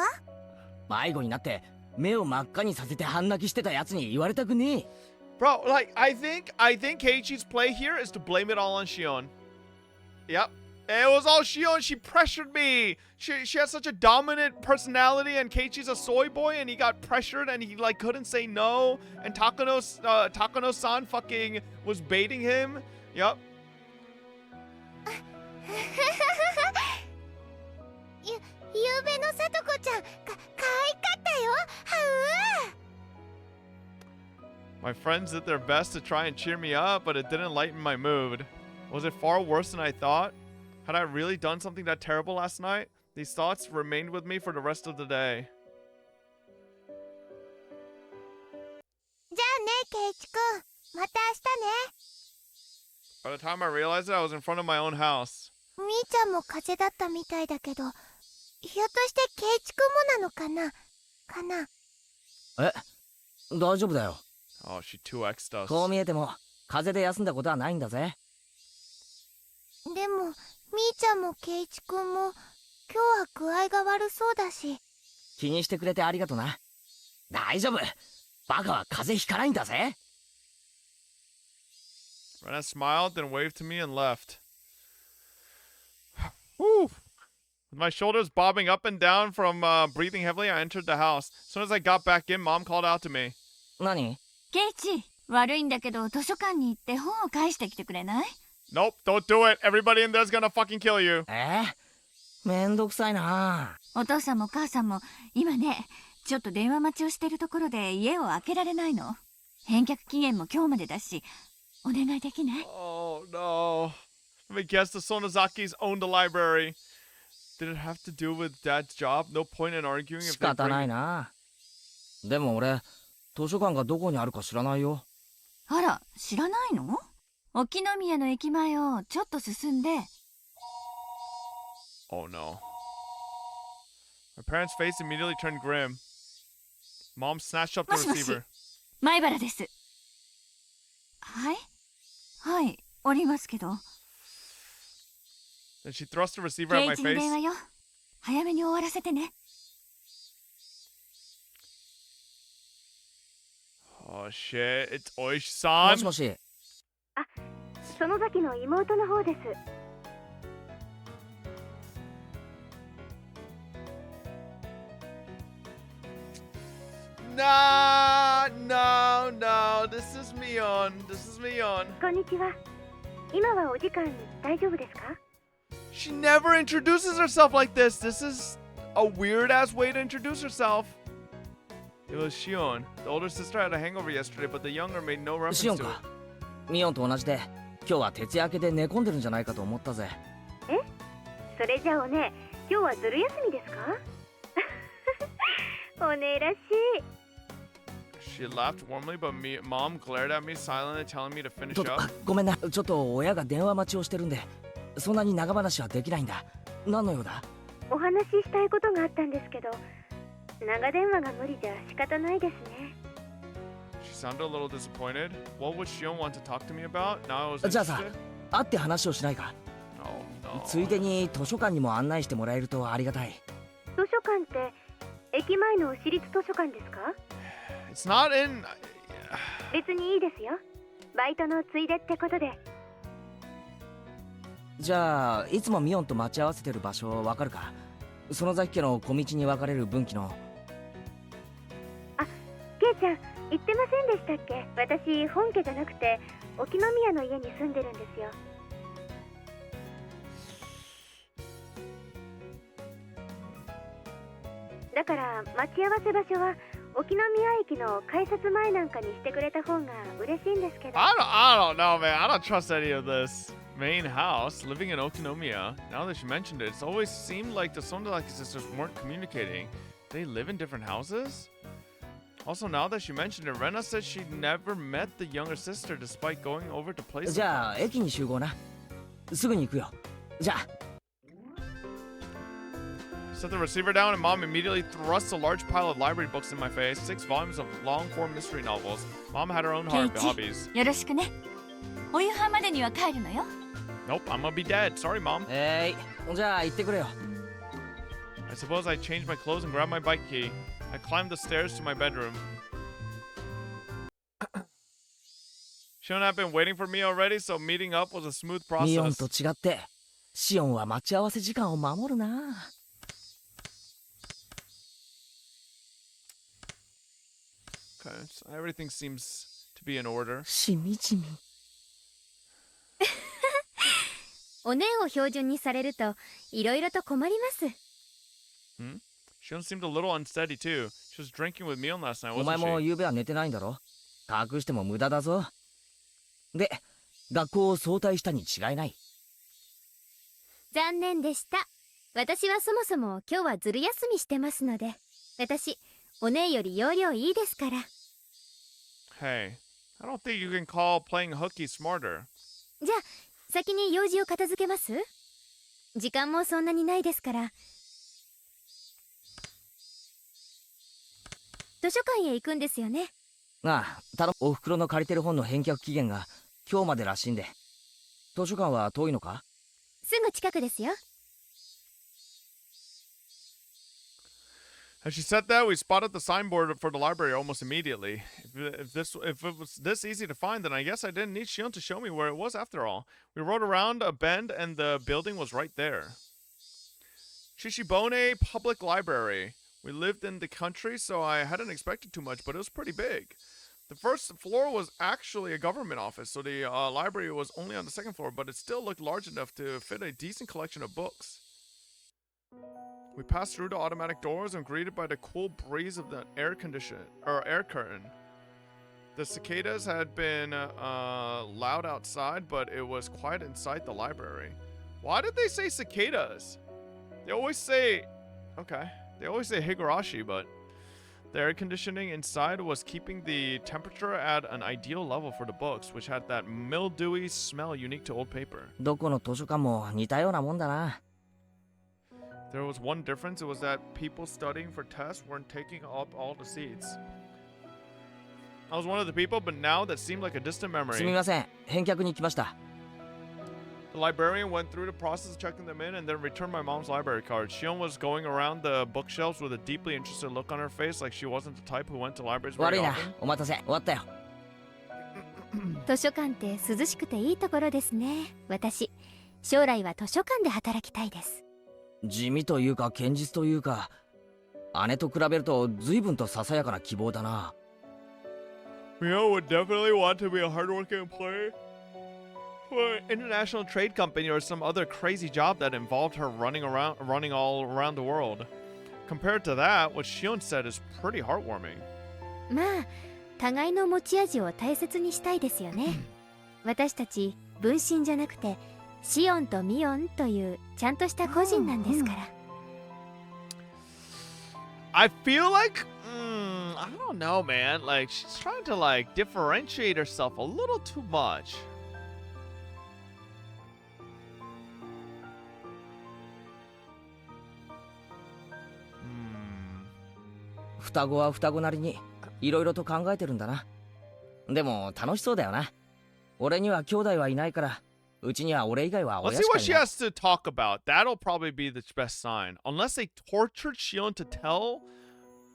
わ。迷子になって目を真っ赤にさせて半泣きしてたやつに言われたくねえ。 Bro, like, I think Keiichi's play here is to blame it all on Shion. Yep. It was all Shion. She pressured me. She has such a dominant personality, and Keiichi's a soy boy, and he got pressured, and he, like, couldn't say no. And Takano-san fucking was baiting him. Yep. ゆうべのさとこちゃん、可愛かったよ。はう。 My friends did their best to try and cheer me up, but it didn't lighten my mood. Was it far worse than I thought? Had I really done something that terrible last night? These thoughts remained with me for the rest of the day. じゃあね、ケイチくん。また明日ね。 By the time I realized it, I was in front of my own house. みーちゃんも風邪だったみたいだけど、ひょっとしてケイチくんもなのかなえ、大丈夫だよ。 Oh, she 2x'd us. こう見えても風邪で休んだことはないんだぜ。でも、みーちゃんもケイチくんも、今日は具合が悪そうだし。気にしてくれてありがとな。大丈夫。バカは風邪ひかないんだぜ。 Rena smiled, then waved to me and left. Woo! With my shoulders bobbing up and down from breathing heavily, I entered the house. As soon as I got back in, Mom called out to me. 何？ケイチ、悪いんだけど図書館に行って本を返してきてくれない？ Nope, don't do it. Everybody in there's gonna fucking kill you. めんどくさいな。お父さんも母さんも今ね、ちょっと電話待ちをしてるところで家を開けられないの。返却期限も今日までだし、お願いできない？ Oh no. Let me guess, the Sonozakis owned the library. Did it have to do with Dad's job? No point in arguing if 仕 they 方ない bring... な。でも俺、図書館がどこにあるか知らないよ。あら、知らないの？沖宮の駅前をちょっと進んで。 Oh no. My parents' face immediately turned grim. Mom snatched up the もしもし receiver. 前原です。はい？はい、おりますけど。 Then she thrust the receiver ケ at イ my チに電話 face. よ。早めに終わらせてね。 Oh shit, it's も Oishi-san. しもし。園崎の妹の方です。 No. This is Mion. こんにちは。今はお時間大丈夫ですか？ She never introduces herself like this. This is a weird ass way to introduce herself. It was Shion. The older sister had a hangover yesterday, but the younger made no シオ reference ン to か it.。ミオンと同じで、今日は徹夜明けで寝込んでるんじゃないかと思ったぜ。それじゃあおね、今日はずる休みですか？おねらしい。 She laughed warmly, but Mom glared at me silently, telling me to finish ちょっと、 up. ごめんな。ちょっと親が電話待ちをしてるんで、そんなに長話はできないんだ。何の用だ？お話ししたいことがあったんですけど、長電話が無理じゃ仕方ないですね。 She sounded a little disappointed. What would Shion want to talk to me about? Now I was じゃあさ、 interested. 会って話をしないか。 No. ついでに図書館にも案内してもらえるとありがたい。図書館って駅前の私立図書館ですか？ It's not in. 別にいいですよ。バイトのついでってことで。じゃあいつもミオンと待ち合わせてる場所わかるか？園崎家の小道に分かれる分岐の。あ、ケイちゃん言ってませんでしたっけ？私本家じゃなくて沖宮の家に住んでるんですよ。だから待ち合わせ場所は沖宮駅の改札前なんかにしてくれた方が嬉しいんですけど。I don't know, man. I don't trust any of this. Main house, living in Okinomiya. Now that you mentioned it, it's always seemed like the Sondalaki sisters weren't communicating. They live in different houses? Also, now that you mentioned it, Rena said she never met the younger sister despite going over to places. じゃあ駅に集合な。すぐに行くよ。じゃあ。Set the receiver down, and Mom immediately thrusts a large pile of library books in my face. 6 volumes of long-form mystery novels. Mom had her own hobbies. よろしくね。お夕飯までには帰るのよ。Nope, I'm gonna be dead. Sorry, Mom. じゃあ行ってくれよ。I suppose I changed my clothes and grabbed my bike key. I climbed the stairs to my bedroom. Shion had been waiting for me already, so meeting up was a smooth ミオン process. と違ってシオンは待ち合わせ時間を守るな。Okay, so everything seems to be in order. しみじみ。おねを標準にされるといろいろと困ります。Shion seemed a little unsteady too. She was drinking with Mion last night, お前 wasn't も she? 夕べは寝てないんだろ。隠しても無駄だぞ。で、学校を早退したに違いない。残念でした。私はそもそも今日はずる休みしてますので、私おねより容量いいですから。Hey, I don't think you can call playing hooky smarter. じゃあ先に用事を片付けます？時間もそんなにないですから。図書館へ行くんですよね。ああ、お袋の借りてる本の返却期限が今日までらしいんで。図書館は遠いのか？すぐ近くですよ。As she said that, we spotted the signboard for the library almost immediately. If it was this easy to find, then I guess I didn't need Shion to show me where it was after all. We rode around a bend and the building was right there. Shishibone Public Library. We lived in the country, so I hadn't expected too much, but it was pretty big. The first floor was actually a government office, so the library was only on the second floor, but it still looked large enough to fit a decent collection of books. We passed through the automatic doors and greeted by the cool breeze of the air curtain. The cicadas had been loud outside, but it was quiet inside the library. Why did they say cicadas? They always say Higurashi, but the air conditioning inside was keeping the temperature at an ideal level for the books, which had that mildewy smell unique to old paper. どこの図書館も似たようなもんだな。There was one difference. It was that people studying for tests weren't taking up all the seats. I was one of the people, but now that seemed like a distant すみ memory. ません、返却に来ました。The librarian went through the process of checking them in and then returned my mom's library card. Shion was going around the bookshelves with a deeply interested look on her face, like she wasn't the type who went to libraries 悪 very いな、 often. お待たせ、終わったよ。図書館って涼しくていいところですね。私将来は図書館で働きたいです。地味というか堅実というか、姉と比べると随分とささやかな希望だな。Mio would definitely want to be a hardworking employee for an international trade company or some other crazy job that involved her running all around the world. Compared to that, what Shion said is pretty heartwarming. まあ互いの持ち味を大切にしたいですよね。私たち分身じゃなくてシオンとミオンというちゃんとした個人なんですから。I feel like, I don't know, man. Like, she's trying to, like, differentiate herself a little too much. 双子は双子なりにいろいろと考えてるんだな。でも楽しそうだよな。俺には兄弟はいないから、うちには俺以外は Let's 親 see しか what い she ない。 has to talk about. That'll probably be the best sign. Unless they tortured Shion to tell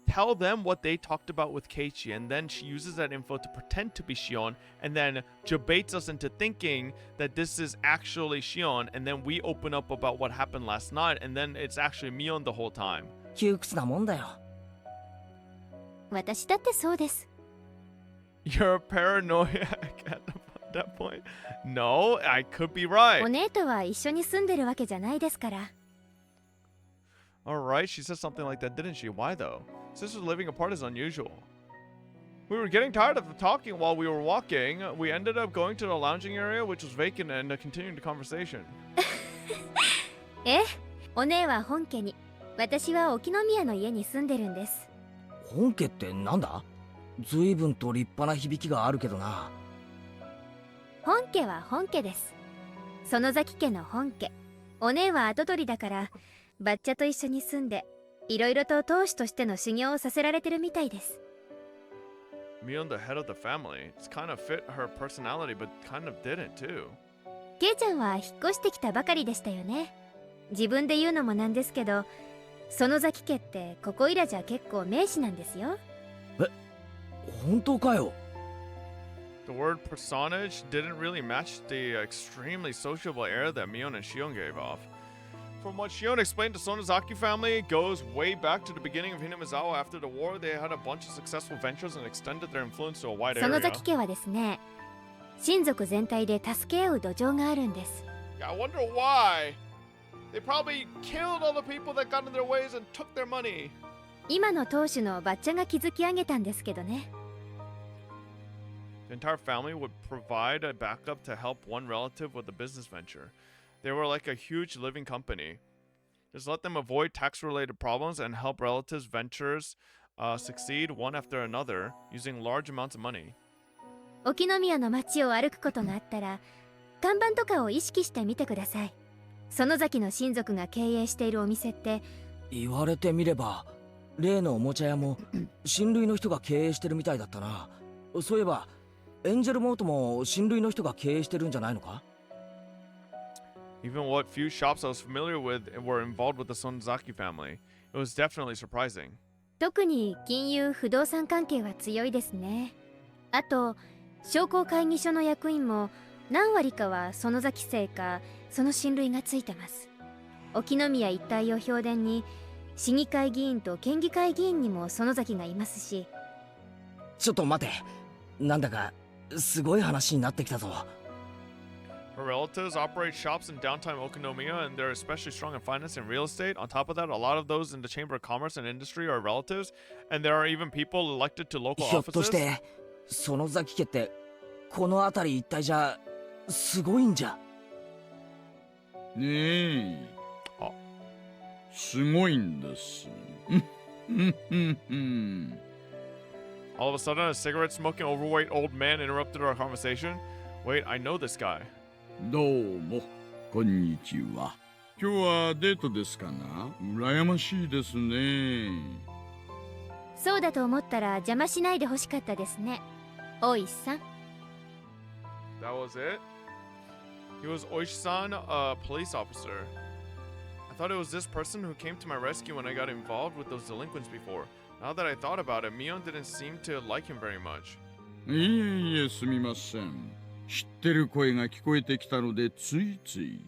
tell them what they talked about with Keiichi, and then she uses that info to pretend to be Shion, and then debates us into thinking that this is actually Shion, and then we open up about what happened last night, and then it's actually Mion the whole time. 窮屈なもんだよ。私だってそうです。 You're paranoid at that point? No, I could be right. お姉とは一緒に住んでるわけじゃないですから。 Alright, she said something like that, didn't she? Why though? Sisters living apart is unusual. We were getting tired of talking while we were walking. We ended up going to the lounging area, which was vacant, and continuing the conversation. ええ、お姉は本家に、私は沖宮の家に住んでるんです。本家ってなんだ？随分と立派な響きがあるけどな。本家は本家です。園崎家の本家。お姉は跡取りだから、バッチャと一緒に住んで、いろいろと当主としての修行をさせられてるみたいです。Mion, the head of the family. It's kind of fit her personality, but kind of didn't too. ケイちゃんは引っ越してきたばかりでしたよね。自分で言うのもなんですけど、園崎家ってここいらじゃ結構名士なんですよ。え、本当かよ。The word personage didn't really match the extremely sociable air that Mion and Shion gave off. From what Shion explained, the Sonozaki family goes way back to the beginning of Hinamizawa. After the war, they had a bunch of successful ventures and extended their influence to a wide 園 area. 崎家はですね、親族全体で助け合う土壌があるんです。Yeah, I wonder why. They probably killed all the people that got in their ways and took their money. 今の当主のバッチャが築き上げたんですけどね。The entire family would provide a backup to help one relative with a business venture. They were like a huge living company. Just let them avoid tax-related problems and help relatives' ventures succeed one after another using large amounts of money. 沖宮の街を歩くことがあったら、看板とかを意識してみてください。園崎の親族が経営しているお店って、言われてみれば、例のおもちゃ屋も親類の人が経営してるみたいだったな。そういえば、エンジェルモートも親類の人が経営してるんじゃないのか？ Even what few shops I was familiar with were involved with the Sonozaki family. It was definitely surprising. 特に金融不動産関係は強いですね。あと商工会議所の役員も何割かは園崎姓かその親類がついてます。沖宮一帯を評伝に市議会議員と県議会議員にも園崎がいますし。ちょっと待て。なんだかすごい話になってきたぞ。Her relatives operate shops in downtown Okinomiya, and they're especially strong in finance and real estate. On top of that, a lot of those in the Chamber of Commerce and Industry are relatives, and there are even people elected to local ひょっと offices. して園崎家ってこの辺り一帯じゃすごいんじゃ。ねえ。あ、すごいんです。All of a sudden, a cigarette-smoking overweight old man interrupted our conversation. Wait, I know this guy. どうも、こんにちは。今日はデートですかな？羨ましいですね。そうだと思ったら邪魔しないでほしかったですね。大石さん。That was it? He was Oishi-san, a police officer. I thought it was this person who came to my rescue when I got involved with those delinquents before. Now that I thought about it, Mion didn't seem to like him very much. いえいえ、すみません。知ってる声が聞こえてきたのでついつい。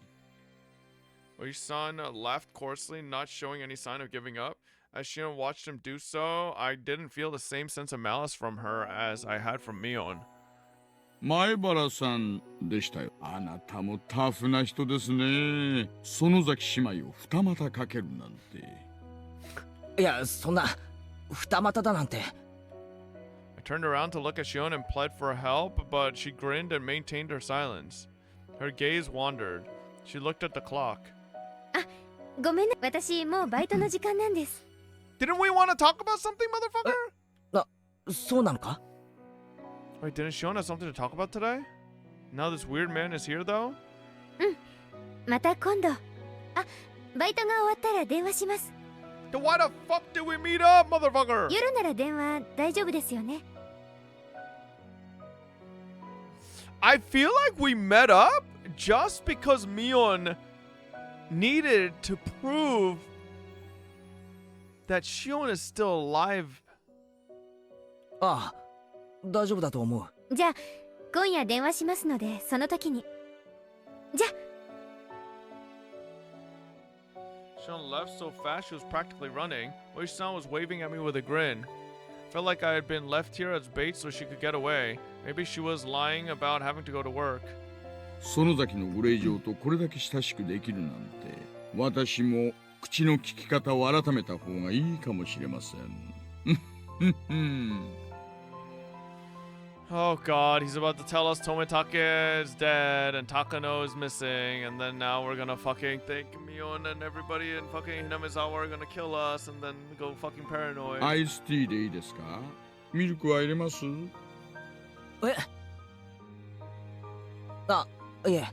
Oishi-san laughed coarsely, not showing any sign of giving up. As Shion watched him do so, I didn't feel the same sense of malice from her as I had from Mion. 前原さんでしたよ。あなたもタフな人ですね。園崎姉妹を二股かけるなんて。いや、そんな二股だなんて。I turned around to look at Shion and pled for help, but she grinned and maintained her silence. Her gaze wandered. She looked at the clock. あ、ごめんね。私もうバイトの時間なんです。Didn't we want to talk about something, motherfucker? そうなのか？ Wait, didn't Shion have something to talk about today? Now this weird man is here, though? また今度。あ、バイトが終わったら電話します。Then why the fuck did we meet up, motherfucker? 夜なら電話大丈夫ですよね。I feel like we met up just because Mion needed to prove that Shion is still alive. ああ、大丈夫だと思う。じゃあ今夜電話しますので、その時に。じゃあ。Shion left so fast she was practically running. Oishi-san was waving at me with a grin. Felt like I had been left here as bait so she could get away. Maybe she was lying about having to go to work. 園崎のご令嬢とこれだけ親しくできるなんて、私も口の利き方を改めた方がいいかもしれません。Oh god, he's about to tell us Tomitake is dead and Takano is missing, and then now we're gonna fucking think Mion and everybody in fucking Hinamizawa are gonna kill us and then go fucking paranoid. アイスティーでいいですか？ミルクは入れます？え？あ、いえ。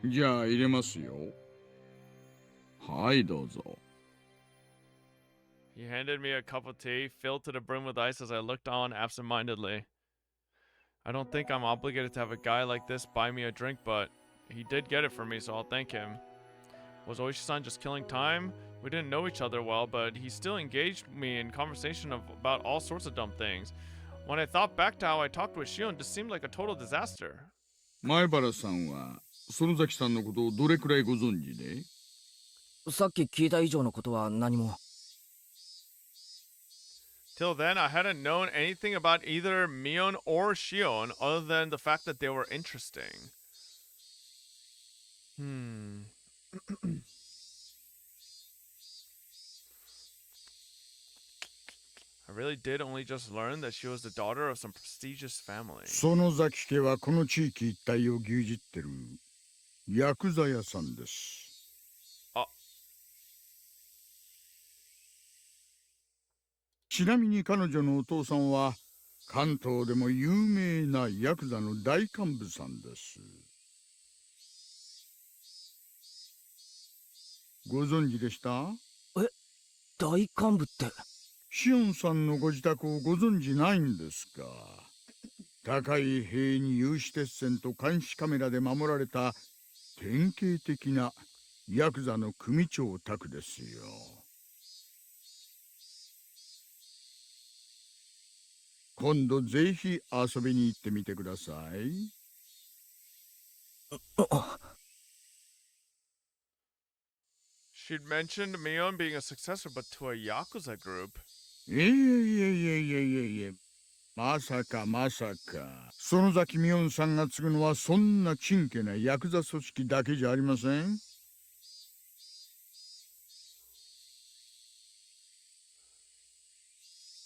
じゃあ入れますよ。はい、どうぞ。He handed me a cup of tea, filled to the brim with ice as I looked on absent-mindedly. I don't think I'm obligated to have a guy like this buy me a drink, but he did get it for me, so I'll thank him. Was Oishi-san just killing time? We didn't know each other well, but he still engaged me in conversation about all sorts of dumb things. When I thought back to how I talked with Shion, it just seemed like a total disaster. 前原さんは園崎さんのことをどれくらいご存知で？さっき聞いた以上のことは何も。Till then, I hadn't known anything about either Mion or Shion other than the fact that they were interesting. I really did only just learn that she was the daughter of some prestigious family. 園崎家はこの地域一帯を牛耳ってるヤクザ屋さんです。ちなみに彼女のお父さんは関東でも有名なヤクザの大幹部さんです。ご存知でした？え、大幹部って？シオンさんのご自宅をご存知ないんですか？高い塀に有刺鉄線と監視カメラで守られた典型的なヤクザの組長宅ですよ。今度ぜひ遊びに行ってみてください。She'd mentioned Mion being a successor, but to a Yakuza group. まさかまさか。園崎ミオンさんが継ぐのはそんなちんけなヤクザ組織だけじゃありません。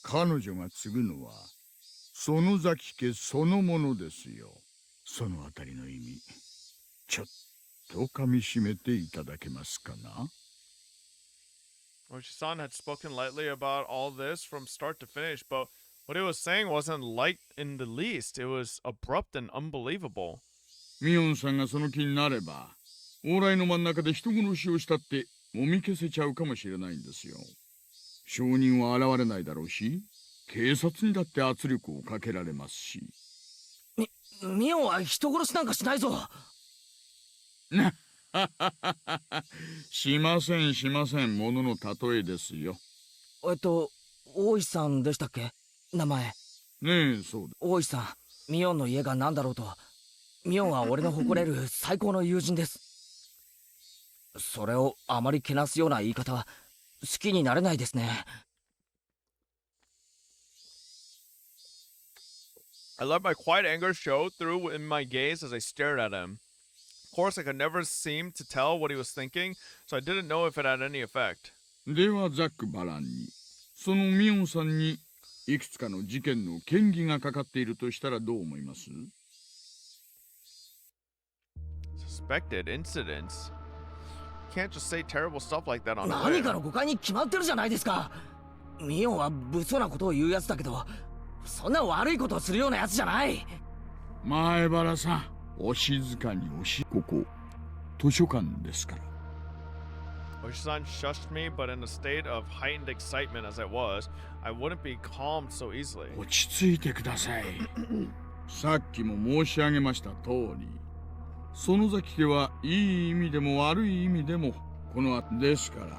彼女が継ぐのは園崎家そのものですよ。そのあたりの意味、ちょっと噛みしめていただけますかな。Oishi-san had spoken lightly about all this from start to finish, but what he was saying wasn't light in the least. It was abrupt and unbelievable. ミオンさんがその気になれば、往来の真ん中で人殺しをしたってもみ消せちゃうかもしれないんですよ。証人は現れないだろうし、警察にだって圧力をかけられますし。ミオンは人殺しなんかしないぞ。しませんしません、ものの例えですよ。大石さんでしたっけ、名前。ねえ、そうだ。大石さん、ミオンの家が何だろうと、ミオンは俺の誇れる最高の友人です。それをあまりけなすような言い方は好きになれないですね。I let my quiet anger show through in my gaze as I stared at him. Of course, I could never seem to tell what he was thinking, so I didn't know if it had any effect. ではざっくばらんに、そのミオンさんにいくつかの事件の嫌疑がかかっているとしたらどう思います？ Suspected incidents? You can't just say terrible stuff like that on a 何かの誤解に決まってるじゃないですか。ミオンは物騒なことを言うやつだけど、そんな悪いことをするようなやつじゃない。前原さん、お静かにここ図書館ですから。Oishi-san shushed me, but in a state of heightened excitement as I was, I wouldn't be calmed so easily. 落ち着いてください。さっきも申し上げました通り、園崎家はいい意味でも悪い意味でもこの後ですから、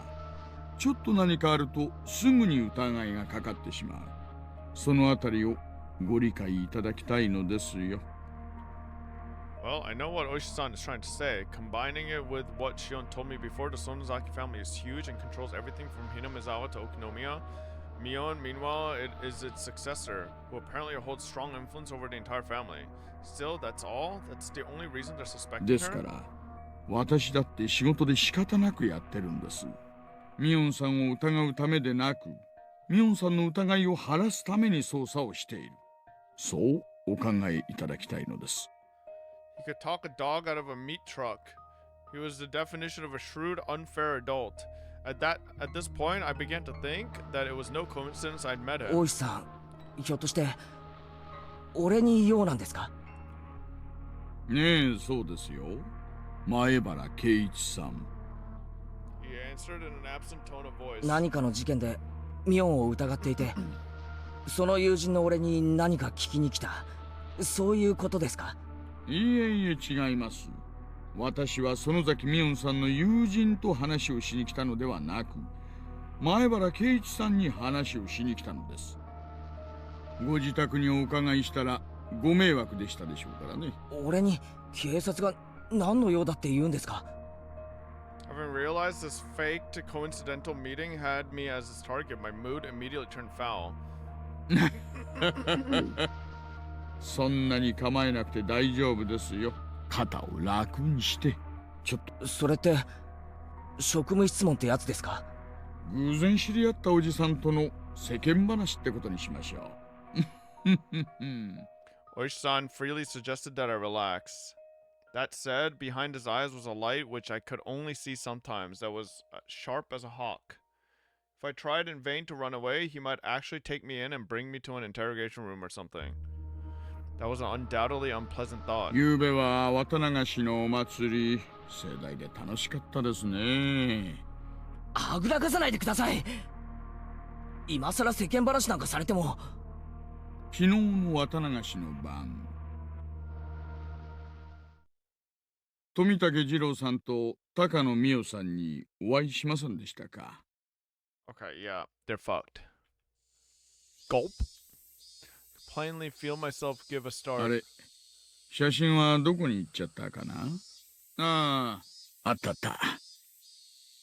ちょっと何かあるとすぐに疑いがかかってしまう。そのあたりをご理解いただきたいのですよ。Well, I know what Oishi-san is trying to say. Combining it with what Shion told me before, the Sonozaki family is huge and controls everything from Hinamizawa to Okinomiya. Mion, meanwhile, it is its successor, who apparently holds strong influence over the entire family. Still, that's all? That's the only reason they're suspecting ですか her? ら、私だって仕事で仕方なくやってるんです。ミオンさんを疑うためでなく、ミオンさんの疑いを晴らすために捜査をしている。そうお考えいただきたいのです。He could talk a dog out of a meat truck. He was the definition of a shrewd, unfair adult. At this point, I began to think that it was no coincidence I'd met him. 大石さん、ひょっとして俺に用なんですか？ねえ、そうですよ。前原圭一さん。He answered in an absent tone of voice. 何かの事件でミオンを疑っていて、その友人の俺に何か聞きに来た、そういうことですか？いえいえ、違います。私は園崎美音さんの友人と話をしに来たのではなく、前原圭一さんに話をしに来たのです。ご自宅にお伺いしたらご迷惑でしたでしょうからね。俺に警察が何の用だって言うんですか？ Having realized this faked coincidental meeting had me as its target, my mood immediately turned foul. そんなに構えなくて大丈夫ですよ。肩を楽にして。ちょっとそれって職務質問ってやつですか？偶然知り合ったおじさんとの世間話ってことにしましょう。Oishi-san freely suggested that I relax. That said, behind his eyes was a light which I could only see sometimes that was sharp as a hawk. If I tried in vain to run away, he might actually take me in and bring me to an interrogation room or something. That was an undoubtedly unpleasant thought. ゆうべは渡長市のお祭り、盛大で楽しかったですね。はぐらかさないでください。今さら世間話なんかされても。昨日の渡長市の晩、富武二郎さんと高野美代さんにお会いしませんでしたか？ Okay, yeah, they're fucked. Gulp. Plainly feel myself give a あ start. れ、写真はどこに行っちゃったかな？ああ、あったあった。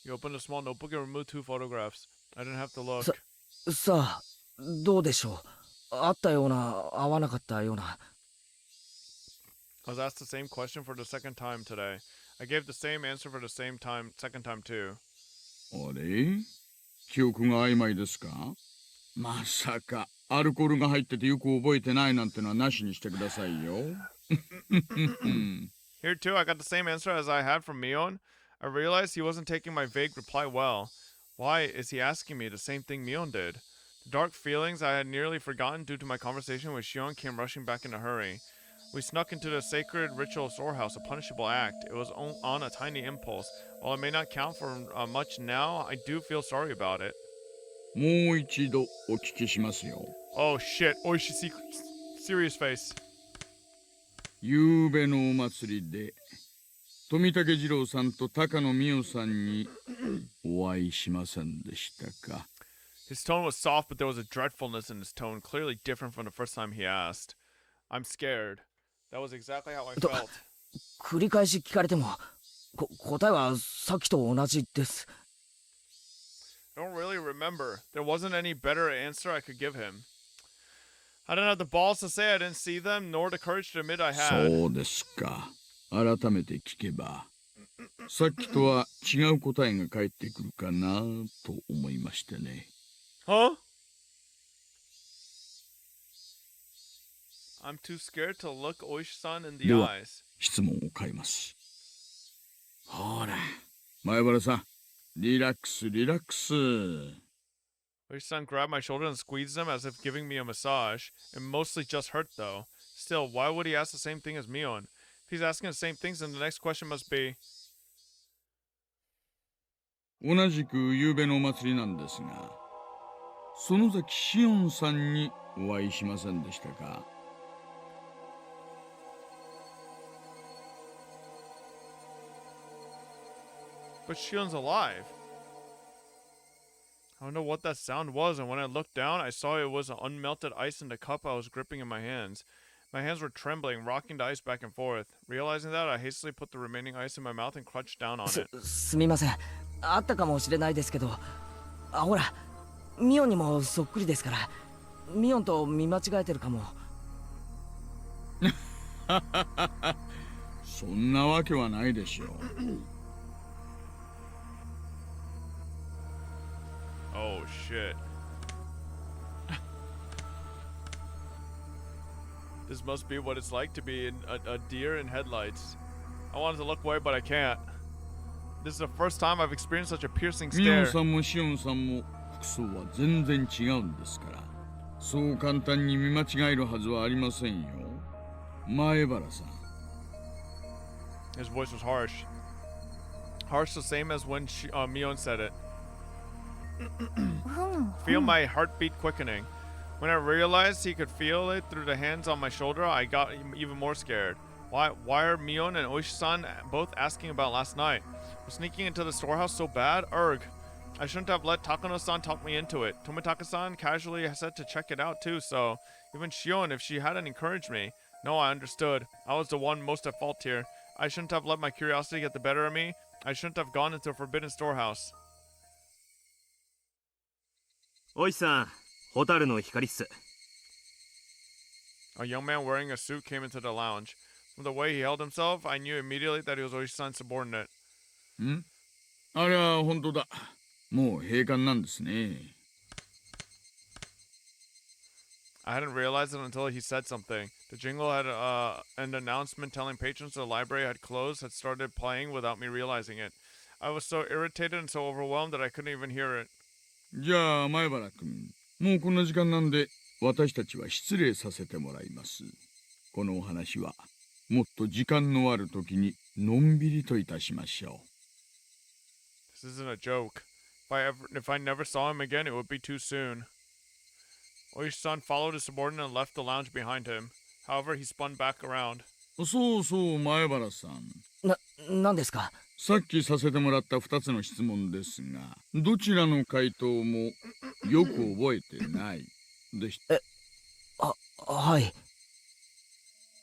You opened a small notebook and removed 2 photographs. I didn't have to look. さあ、どうでしょう。あったような、合わなかったような。I was asked the same question for the second time today. I gave the same answer for the second time too. あれ？記憶が曖昧ですか？まさかアルコールが入っててよく覚えてないなんてのはなしにしてくださいよ。Here too, I got the same answer as I had from Mion. I realized he wasn't taking my vague reply well. Why is he asking me the same thing Mion did? The dark feelings I had nearly forgotten due to my conversation with Shion came rushing back in a hurry. We snuck into the sacred ritual storehouse, a punishable act. It was on a tiny impulse. While it may not count for much now, I do feel sorry about it. もう一度お聞きしますよ。Oh shit, Oishi serious face. ゆうべのお祭りで富武二郎さんと高野美代さんにお会いしませんでしたか？ His tone was soft, but there was a dreadfulness in his tone, clearly different from the first time he asked. I'm scared. That was exactly how I felt. 繰り返し聞かれても、答えはさっきと同じです。I don't really remember. There wasn't any better answer I could give him. I didn't have the balls to say I didn't see them, nor the courage to admit I had. そうですか。改めて聞けば、さっきとは違う答えが返ってくるかなと思いましてね。Huh? I'm too scared to look Oishi-san in the では eyes. 質問を変えます。ほら、前原さん、リラックスリラックス。Oishi-san grabbed my shoulder and squeezed them as if giving me a massage. It mostly just hurt though. Still, why would he ask the same thing as Mion? If he's asking the same things, then the next question must be... 同じく夕べのお祭りなんですが、園崎しおんさんにお会いしませんでしたか？ But Shion's alive. I don't know what that sound was, and when I looked down, I saw it was unmelted ice in the cup I was gripping in my hands. My hands were trembling, rocking the ice back and forth. Realizing that, I hastily put the remaining ice in my mouth and crunched down on it. すみません。あったかもしれないですけど、ほら、ミオンにもそっくりですから、ミオンと見間違えてるかも。そんなわけはないでしょう。Oh shit. This must be what it's like to be in a deer in headlights. I wanted to look away, but I can't. This is the first time I've experienced such a piercing ミオン stare. さんもシオンさんも服装は全然違うんですから、そう簡単に見間違えるはずはありませんよ。前原さん。His voice was harsh. Harsh, the same as when Mion said it. Feel my heartbeat quickening. When I realized he could feel it through the hands on my shoulder, I got even more scared. Why are Mion and Oishi-san both asking about last night? Was sneaking into the storehouse so bad? Urgh. I shouldn't have let Takano-san talk me into it. Tomitaka-san casually said to check it out too, so even Shion, if she hadn't encouraged me. No, I understood. I was the one most at fault here. I shouldn't have let my curiosity get the better of me. I shouldn't have gone into a forbidden storehouse. おいさん、ホタルの光っす。A young man wearing a suit came into the lounge. From the way he held himself, I knew immediately that he was Oishi-san's subordinate. ん？ありゃ本当だ。もう閉館なんですね。I hadn't realized it until he said something. The jingle had an announcement telling patrons the library had closed had started playing without me realizing it. I was so irritated and so overwhelmed that I couldn't even hear it. じゃあ前原君、もうこんな時間なんで私たちは失礼させてもらいます。このお話はもっと時間のある時にのんびりといたしましょう。This isn't a joke. If I never saw him again, it would be too soon. Oishi-san followed his subordinate and left the lounge behind him. However, he spun back around. そうそう前原さん。なんですか？さっきさせてもらった2つの質問ですが、どちらの回答もよく覚えてないでした。はい。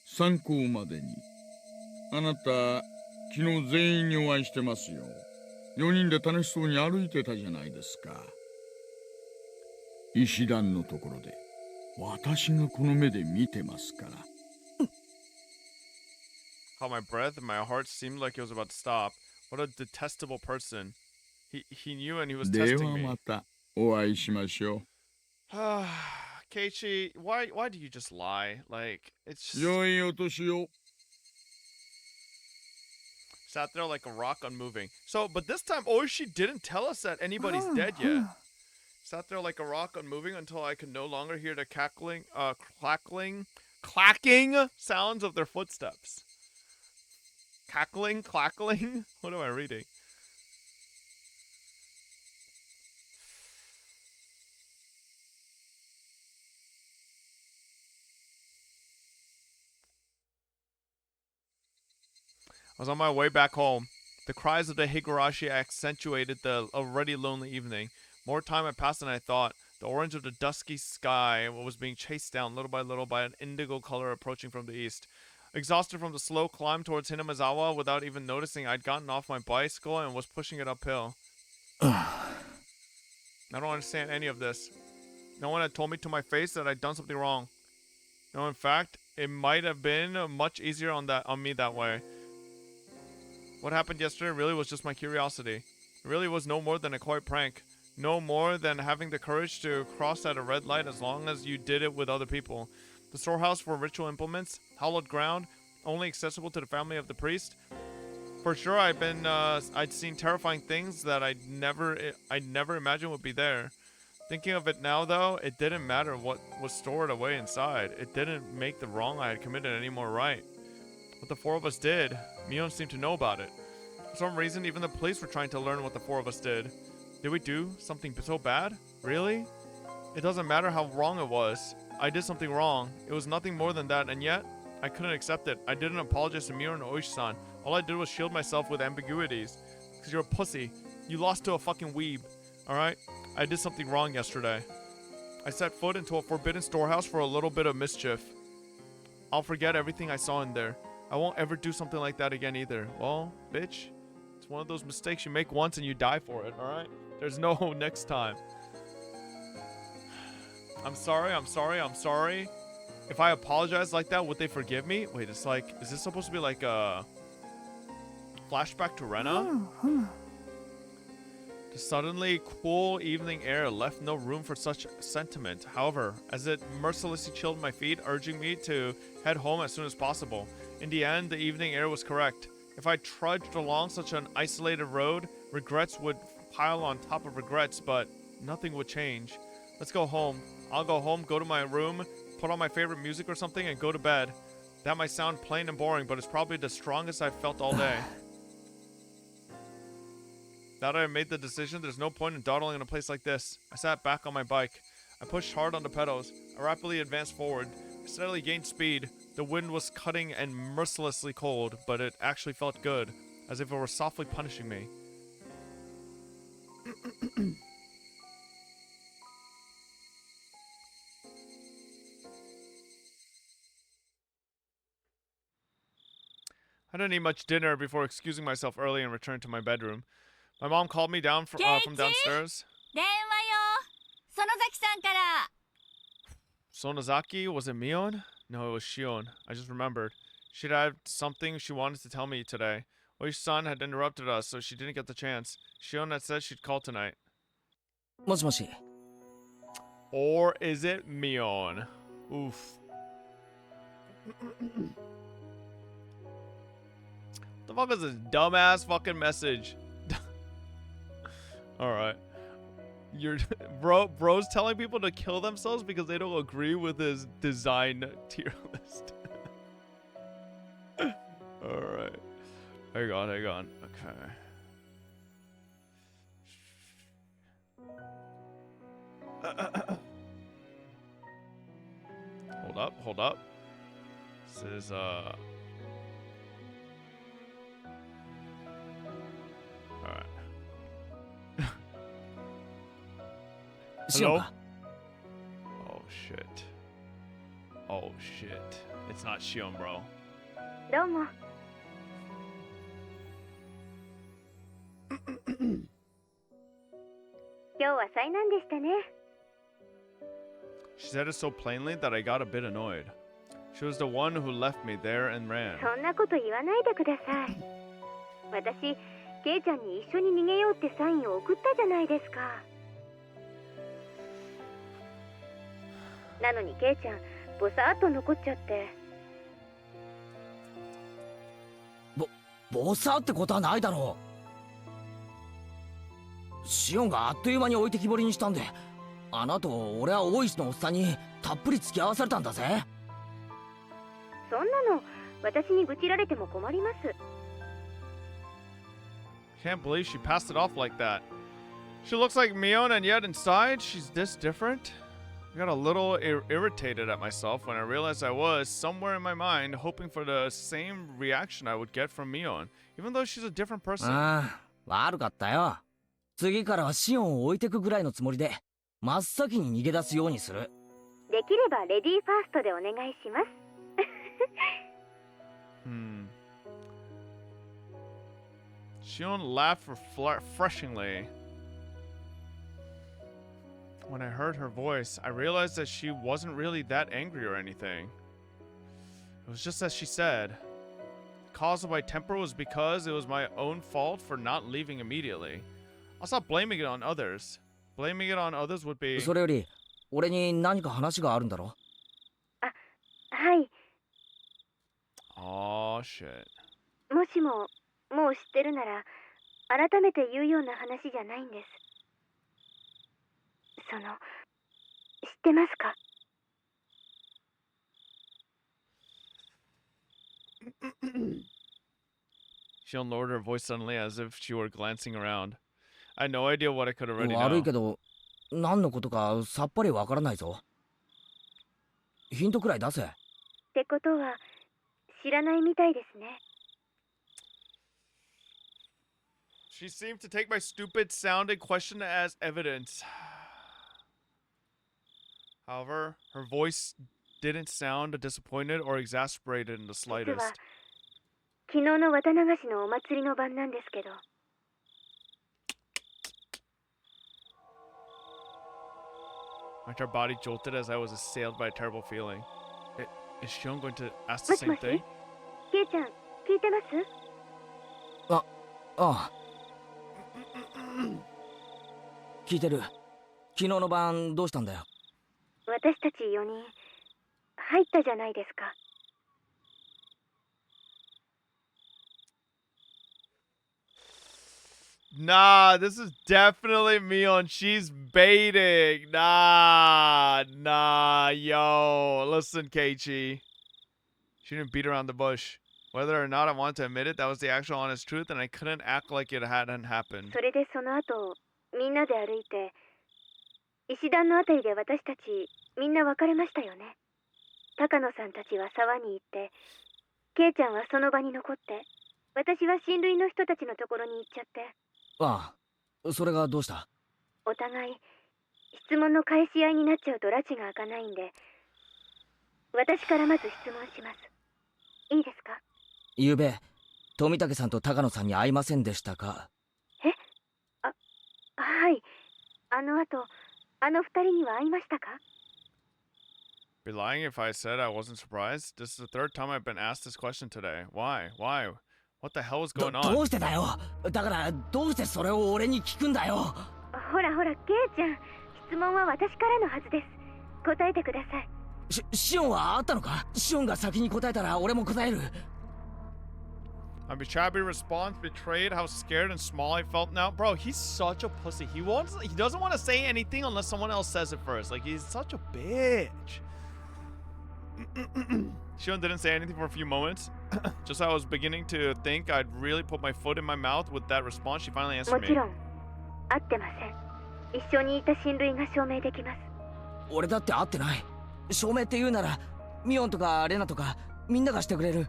参考までに。あなた、昨日全員にお会いしてますよ。4人で楽しそうに歩いてたじゃないですか。石段のところで、私がこの目で見てますから。Caught my breath and my heart seemed like it was about to stop. What a detestable person. He knew and he was で testing は me. またお会いしましょう。Keiichi, why do you just lie? Like, it's just... 良いお年を。 Sat there like a rock unmoving. So, but this time Oishi didn't tell us that anybody's dead yet. Sat there like a rock unmoving until I could no longer hear the clacking sounds of their footsteps. Cackling? What am I reading? I was on my way back home. The cries of the Higurashi accentuated the already lonely evening. More time had passed than I thought. The orange of the dusky sky was being chased down little by little by an indigo color approaching from the east. Exhausted from the slow climb towards Hinamizawa, without even noticing, I'd gotten off my bicycle and was pushing it uphill. I don't understand any of this. No one had told me to my face that I'd done something wrong. No, in fact, it might have been much easier on me that way. What happened yesterday really was just my curiosity. It really was no more than a quiet prank. No more than having the courage to cross at a red light as long as you did it with other people. The storehouse for ritual implements, hallowed ground, only accessible to the family of the priest. For sure, I'd seen terrifying things that I'd never imagined would be there. Thinking of it now, though, it didn't matter what was stored away inside. It didn't make the wrong I had committed any more right. What the four of us did, Mion seemed to know about it. For some reason, even the police were trying to learn what the four of us did. Did we do something so bad? Really? It doesn't matter how wrong it was. I did something wrong. It was nothing more than that, and yet, I couldn't accept it. I didn't apologize to Mion or Oishi-san. All I did was shield myself with ambiguities. Because you're a pussy. You lost to a fucking weeb. Alright? I did something wrong yesterday. I set foot into a forbidden storehouse for a little bit of mischief. I'll forget everything I saw in there. I won't ever do something like that again either. Well, bitch, it's one of those mistakes you make once and you die for it, alright? There's no next time. I'm sorry. If I apologize like that, would they forgive me? Wait, it's like, is this supposed to be like a flashback to Rena? The suddenly cool evening air left no room for such sentiment. However, as it mercilessly chilled my feet, urging me to head home as soon as possible. In the end, the evening air was correct. If I trudged along such an isolated road, regrets would pile on top of regrets, but nothing would change. Let's go home. I'll go home, go to my room, put on my favorite music or something, and go to bed. That might sound plain and boring, but it's probably the strongest I've felt all day. Now that I made the decision, there's no point in dawdling in a place like this. I sat back on my bike. I pushed hard on the pedals. I rapidly advanced forward. I steadily gained speed. The wind was cutting and mercilessly cold, but it actually felt good, as if it were softly punishing me. I didn't eat much dinner before excusing myself early and returned to my bedroom. My mom called me down from downstairs. 電話よ。園崎さんから。Sonozaki? Was it Mion? No, it was Shion. I just remembered. She'd had something she wanted to tell me today. Oishi-san had interrupted us, so she didn't get the chance. Shion had said she'd call tonight. もしもし。 Or is it Mion? Oof. The fuck is this dumbass fucking message? Alright. Bro's telling people to kill themselves because they don't agree with his design tier list. Alright. Hang on. Okay. Hold up. This is Alright. シオン Hello? か。 Oh shit. It's not Shion, bro. どうも。今日は災難でしたね。She said it so plainly that I got a bit annoyed. She was the one who left me there and ran. そんなこと言わないでください。私、ケイちゃんに一緒に逃げようってサインを送ったじゃないですか。なのにケイちゃん、ぼさっと残っちゃって。ボサってことはないだろう。シオンがあっという間に置いてきぼりにしたんで、あの後俺は大石のおっさんにたっぷり付き合わされたんだぜ。そんなの私に愚痴られても困ります。 Can't believe she passed it off like that. She looks like Mion, and yet inside she's this different. I got a little irritated at myself when I realized I was, somewhere in my mind, hoping for the same reaction I would get from Mion, even though she's a different person. ああ、悪かったよ。次からはシオンを置いてくぐらいのつもりで、真っ先に逃げ出すようにする。できればレディーファーストでお願いします。Shion laughed refreshingly. When I heard her voice, I realized that she wasn't really that angry or anything. It was just as she said. The cause of my temper was because it was my own fault for not leaving immediately. I'll stop blaming it on others. Blaming it on others would be... それより、俺に何か話があるんだろ？あ、はい。 Aw, shit. もしも、もう知ってるなら、改めて言うような話じゃないんです。知ってますか？ Shion lowered her voice suddenly as if she were glancing around. I had no idea what I could already 悪い know. けど、何のことかさっぱりわからないぞ。ヒントくらい出せ。ってことは、知らないみたいですね。She seemed to take my stupid sounding question as evidence. However, her voice didn't sound disappointed or exasperated in the 実は slightest. 昨日の渡流しのお祭りの晩なんですけど。 My entire body jolted as I was assailed by a terrible feeling. Is Shion going to ask the もし same もし、 thing? ケイちゃん、聞いてます？ああ聞いてる。昨日の晩どうしたんだよ。私たち4人入ったじゃないですか。 Nah, this is definitely Mion. She's baiting. Nah, yo. Listen, Keiichi. She didn't beat around the bush. Whether or not I want to admit it, that was the actual honest truth, and I couldn't act like it hadn't happened. それでその後みんなで歩いて石段のあたりで私たちみんな別れましたよね。高野さんたちは沢に行ってケイちゃんはその場に残って私は親類の人たちのところに行っちゃって。 ああ、それがどうした？お互い質問の返し合いになっちゃうと拉致が開かないんで私からまず質問します。いいですか？ゆうべ富武さんと高野さんに会いませんでしたか？え？あ、はい。あの後あの二人には会いましたか？ Be lying if I said I wasn't surprised. This is the third time I've been asked this question today. Why? Why? What the hell is going ど on? うしてだよ。だからどうしてそれを俺に聞くんだよ。ほらほら、ケイちゃん、質問は私からのはずです。答えてください。シオンはあったのか？シオンが先に答えたら俺も答える。My shabby response betrayed how scared and small I felt now. Bro, he's such a pussy. He doesn't want to say anything unless someone else says it first. Like, he's such a bitch. Shion didn't say anything for a few moments. Just as I was beginning to think I'd really put my foot in my mouth with that response, she finally も answered ち me. ろん会ってません。一緒にいた親類が証明できます。俺だって会ってない。証明って言うならミオンとかレナとかみんながしてくれる。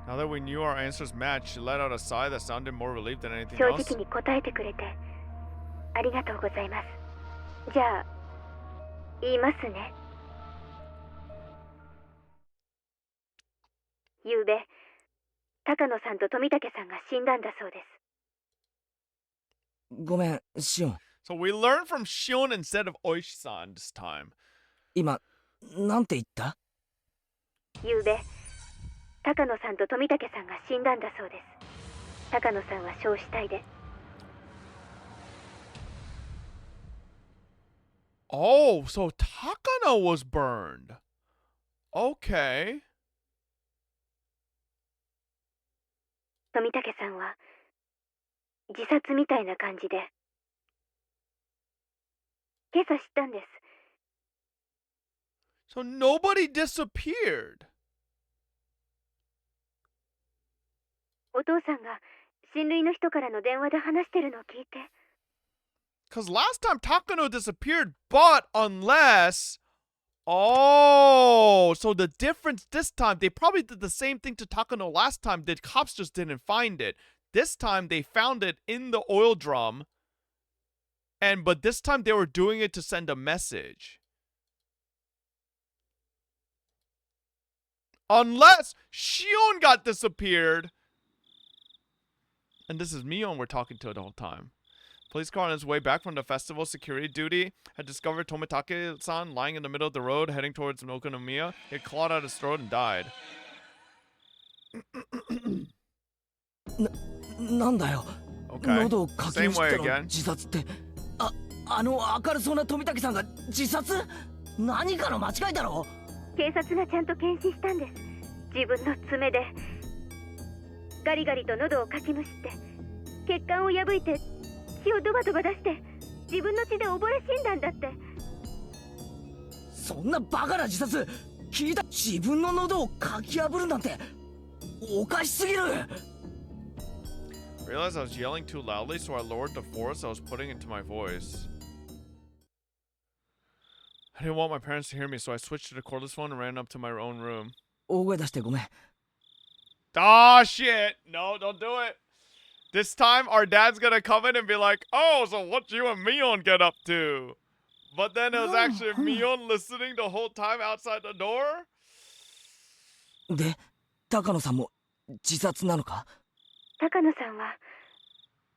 Now that we knew our answers matched, she let out a sigh that sounded more relieved than anything 正 else. 直に答えてくれてありがとうございます。じゃあ言いますね。ゆうべ高野さんと富武さんが死んだんだそうです。ごめん、シオン。 So we learned from Shion instead of Oishi-san this time. 今なんて言った？ゆうべ高野さんと富武さんが死んだんだそうです。高野さんは焼死体で。 Oh, so Takano was burned. Okay. 富武さんは自殺みたいな感じで今朝知ったんです。 So nobody disappeared. お父さんが親類の人からの電話で話してるのを聞いて。 Because last time Takano disappeared, but unless... Oh, so the difference this time, they probably did the same thing to Takano last time. The cops just didn't find it. This time they found it in the oil drum. But this time they were doing it to send a message. Unless Shion got disappeared. And this is Mion we're talking to the whole time. Police car on his way back from the festival security duty had discovered Tomitake-san lying in the middle of the road heading towards Okonomiya. He had clawed out his throat and died. なんだよ。 Okay. 喉をかき Same むしっ way ての again. 自殺って。あの明るそうな富武さんが自殺？何かの間違いだろ。警察がちゃんと検視したんです。自分の爪でガリガリと喉をかきむしって血管を破いて血をドバドバ出して自分の血で溺れ死んだんだって。そんなバカな自殺聞いた。自分の喉をかき破るなんておかしすぎる。 I realized I was yelling too loudly, so I lowered the force I was putting into my voice. I didn't want my parents to hear me, so I switched to the cordless phone and ran up to my own room. 大声出してごめん。 Ah, shit! No, don't do it! This time our dad's gonna come in and be like, oh, so what you and Mion get up to? But then it was actually Mion listening the whole time outside the door? で高野さんも自殺なのか？高野さんは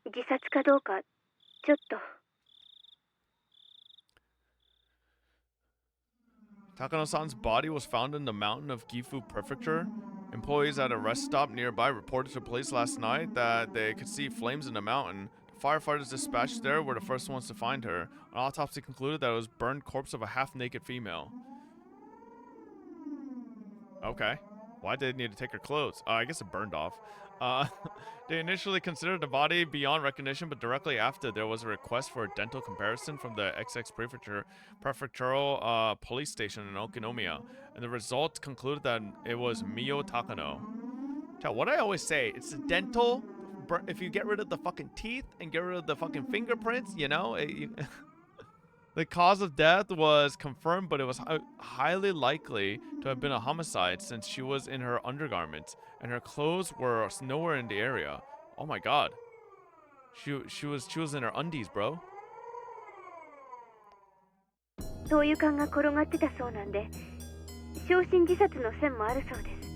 自殺かどうかちょっと。Takano-san's body was found in the mountain of Gifu Prefecture. Employees at a rest stop nearby reported to police last night that they could see flames in the mountain. The firefighters dispatched there were the first ones to find her. An autopsy concluded that it was a burned corpse of a half-naked female. Okay. Why did they need to take her clothes? I guess it burned off. They initially considered the body beyond recognition, but directly after there was a request for a dental comparison from the XX prefectural police station in Okinomiya, and the result concluded that it was Mio Takano. Tell what I always say, it's a dental. If you get rid of the fucking teeth and get rid of the fucking fingerprints, you know, the cause of death was confirmed, but it was highly likely to have been a homicide since she was in her undergarments and her clothes were nowhere in the area. Oh my god. She was in her undies, bro. 灯油缶が転がってたそうなんで、焼身自殺の線もあるそうです。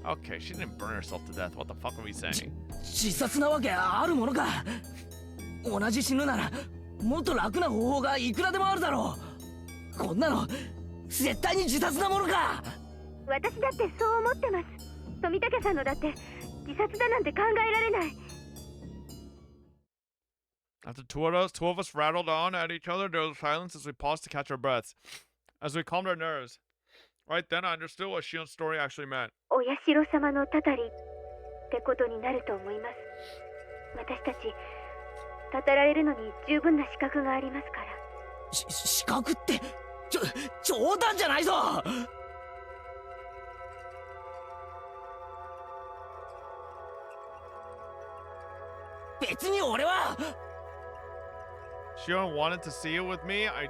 Okay, she didn't burn herself to death. What the fuck are we saying? 自殺なわけあるものか。同じ死ぬならもっと楽な方法がいくらでもあるだろう。こんなの絶対に自殺なものか。私だってそう思ってます。富武さんのだって自殺だなんて考えられない。 After two of us rattled on at each other, there was silence as we paused to catch our breaths. As we calmed our nerves. Right then, I understood what Shion's story actually meant. お社様のたたりってことになると思います。私たちたたられるのに十分な資格がありますから。資格って冗談じゃないぞ。別に俺は。Shion wanted to see it with me. I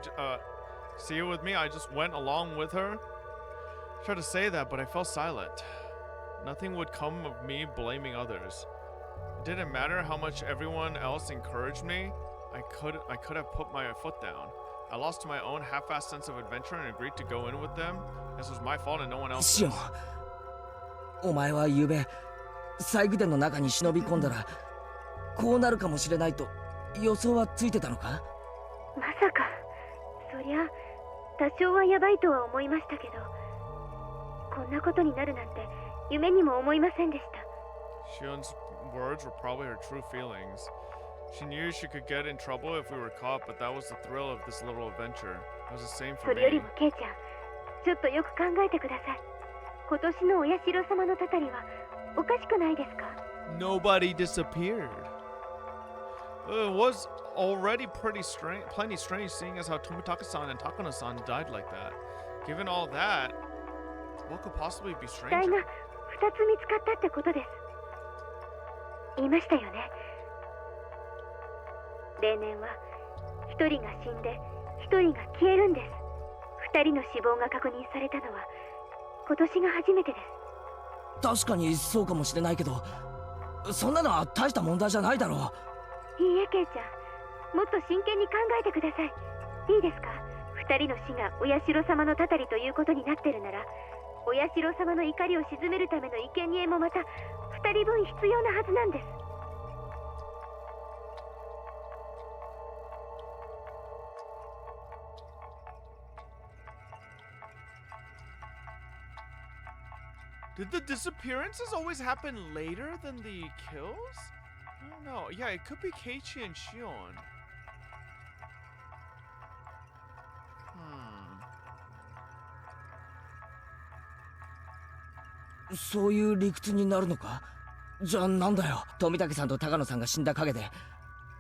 just went along with her. I tried to say that, but I fell silent. Nothing would come of me blaming others. It didn't matter how much everyone else encouraged me. I could have put my foot down. I lost my own half-assed sense of adventure and agreed to go in with them. This was my fault and no one else's. シオン、お前は昨夜細工殿の中に忍び込んだらこうなるかもしれないと予想はついてたのか？まさか。そりゃ多少はやばいとは思いましたけど、こんなことになるなんて夢にも思いませんでした。 Shion's words were probably her true feelings. She knew she could get in trouble if we were caught, but that was the thrill of this little adventure. It was the same そ for れより me. もケイちゃん、ちょっとよく考えてください。今年のお社様のたたりはおかしくないですか？ Nobody disappeared. It was already plenty strange seeing as how Tomitaka-san and Takano-san died like that. Given all that, what could possibly be 死体 stranger? が2つ見つかったってことです。言いましたよね。例年は1人が死んで1人が消えるんです。2人の死亡が確認されたのは今年が初めてです。確かにそうかもしれないけど、そんなのは大した問題じゃないだろう。いいえ、ケイちゃん、もっと真剣に考えてください。いいですか？2人の死がお社様のたたりということになってるなら、お社様の怒りを鎮めるための生贄もまた2人分必要なはずなんです。Did the disappearances always happen later than the kills? I don't know. Yeah, it could be Keiichi and Shion. Hmm. そういう理屈になるのか？じゃあなんだよ。富武さんと高野さんが死んだ陰で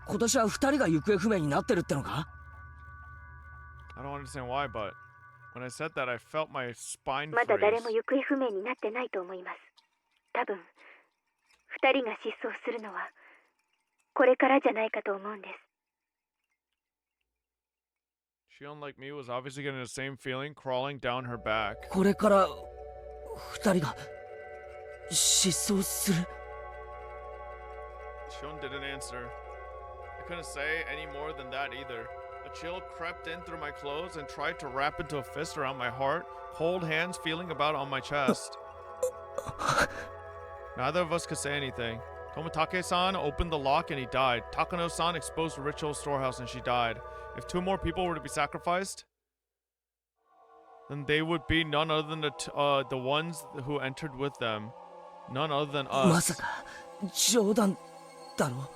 今年は2人が行方不明になってるってのか？ I don't understand why, but when I said that, I felt my spine まだ freeze. 誰も行方不明になってないと思います。多分2人が失踪するのはこれからじゃないかと思うんです。 Shion, like me, was obviously getting the same feeling crawling down her back. これから2人が失踪する。Shion didn't answer. I couldn't say any more than that either. A chill crept in through my clothes and tried to wrap into a fist around my heart, cold hands feeling about on my chest. Neither of us could say anything. Tomitake-san opened the lock and he died. Takano-san exposed the ritual storehouse and she died. If 2 more people were to be sacrificed, then they would be none other than the ones who entered with them. None other than ま us. さか冗談だろ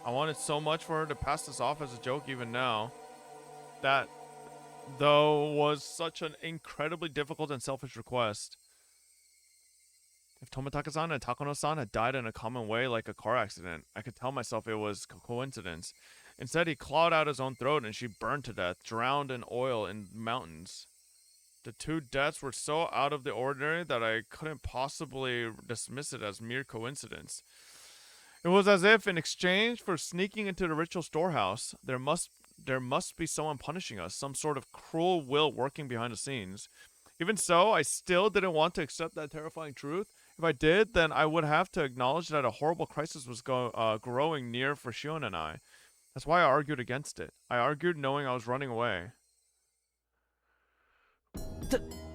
I wanted so much for her to pass this off as a joke even now. That, though, was such an incredibly difficult and selfish request. If Tomitake-san and Takano-san had died in a common way like a car accident, I could tell myself it was coincidence. Instead, he clawed out his own throat and she burned to death, drowned in oil in mountains. The 2 deaths were so out of the ordinary that I couldn't possibly dismiss it as mere coincidence. It was as if, in exchange for sneaking into the ritual storehouse, there must be someone punishing us, some sort of cruel will working behind the scenes. Even so, I still didn't want to accept that terrifying truth. If I did, then I would have to acknowledge that a horrible crisis was growing near for Shion and I. That's why I argued against it. I argued knowing I was running away.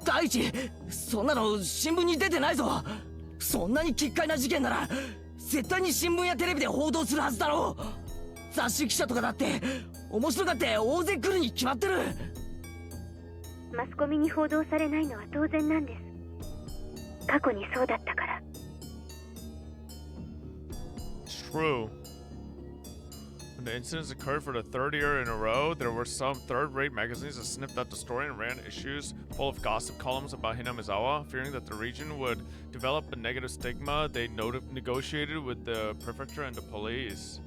大地そんなの新聞に出てないぞそんなに奇怪な事件なら絶対に新聞やテレビで報道するはずだろ雑誌記者とかだって面白がって大勢来るに決まってるマスコミに報道されないのは当然なんです。過去にそうだったから。It's true. When the incidents occurred for the 3rd year in a row, there were some third-rate magazines that sniffed out the story and ran issues full of gossip columns about Hinamizawa, fearing that the region would develop a negative stigma. They negotiated with the prefecture and the police.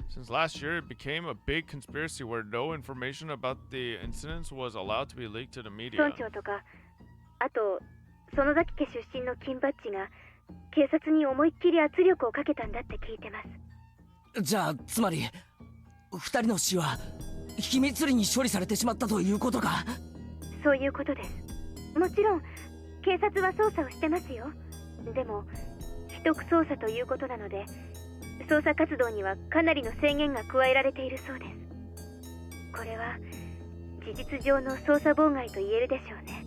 Since last year, it became a big conspiracy where no information about the incidents was allowed to be leaked to the media. 村長とか、あと園崎家出身の金バッジが警察に思いっきり圧力をかけたんだって聞いてます。じゃあつまり2人の死は秘密裏に処理されてしまったということかそういうことです。もちろん警察は捜査をしてますよ。でも秘匿捜査ということなので捜査活動にはかなりの制限が加えられているそうです。これは事実上の捜査妨害と言えるでしょうね。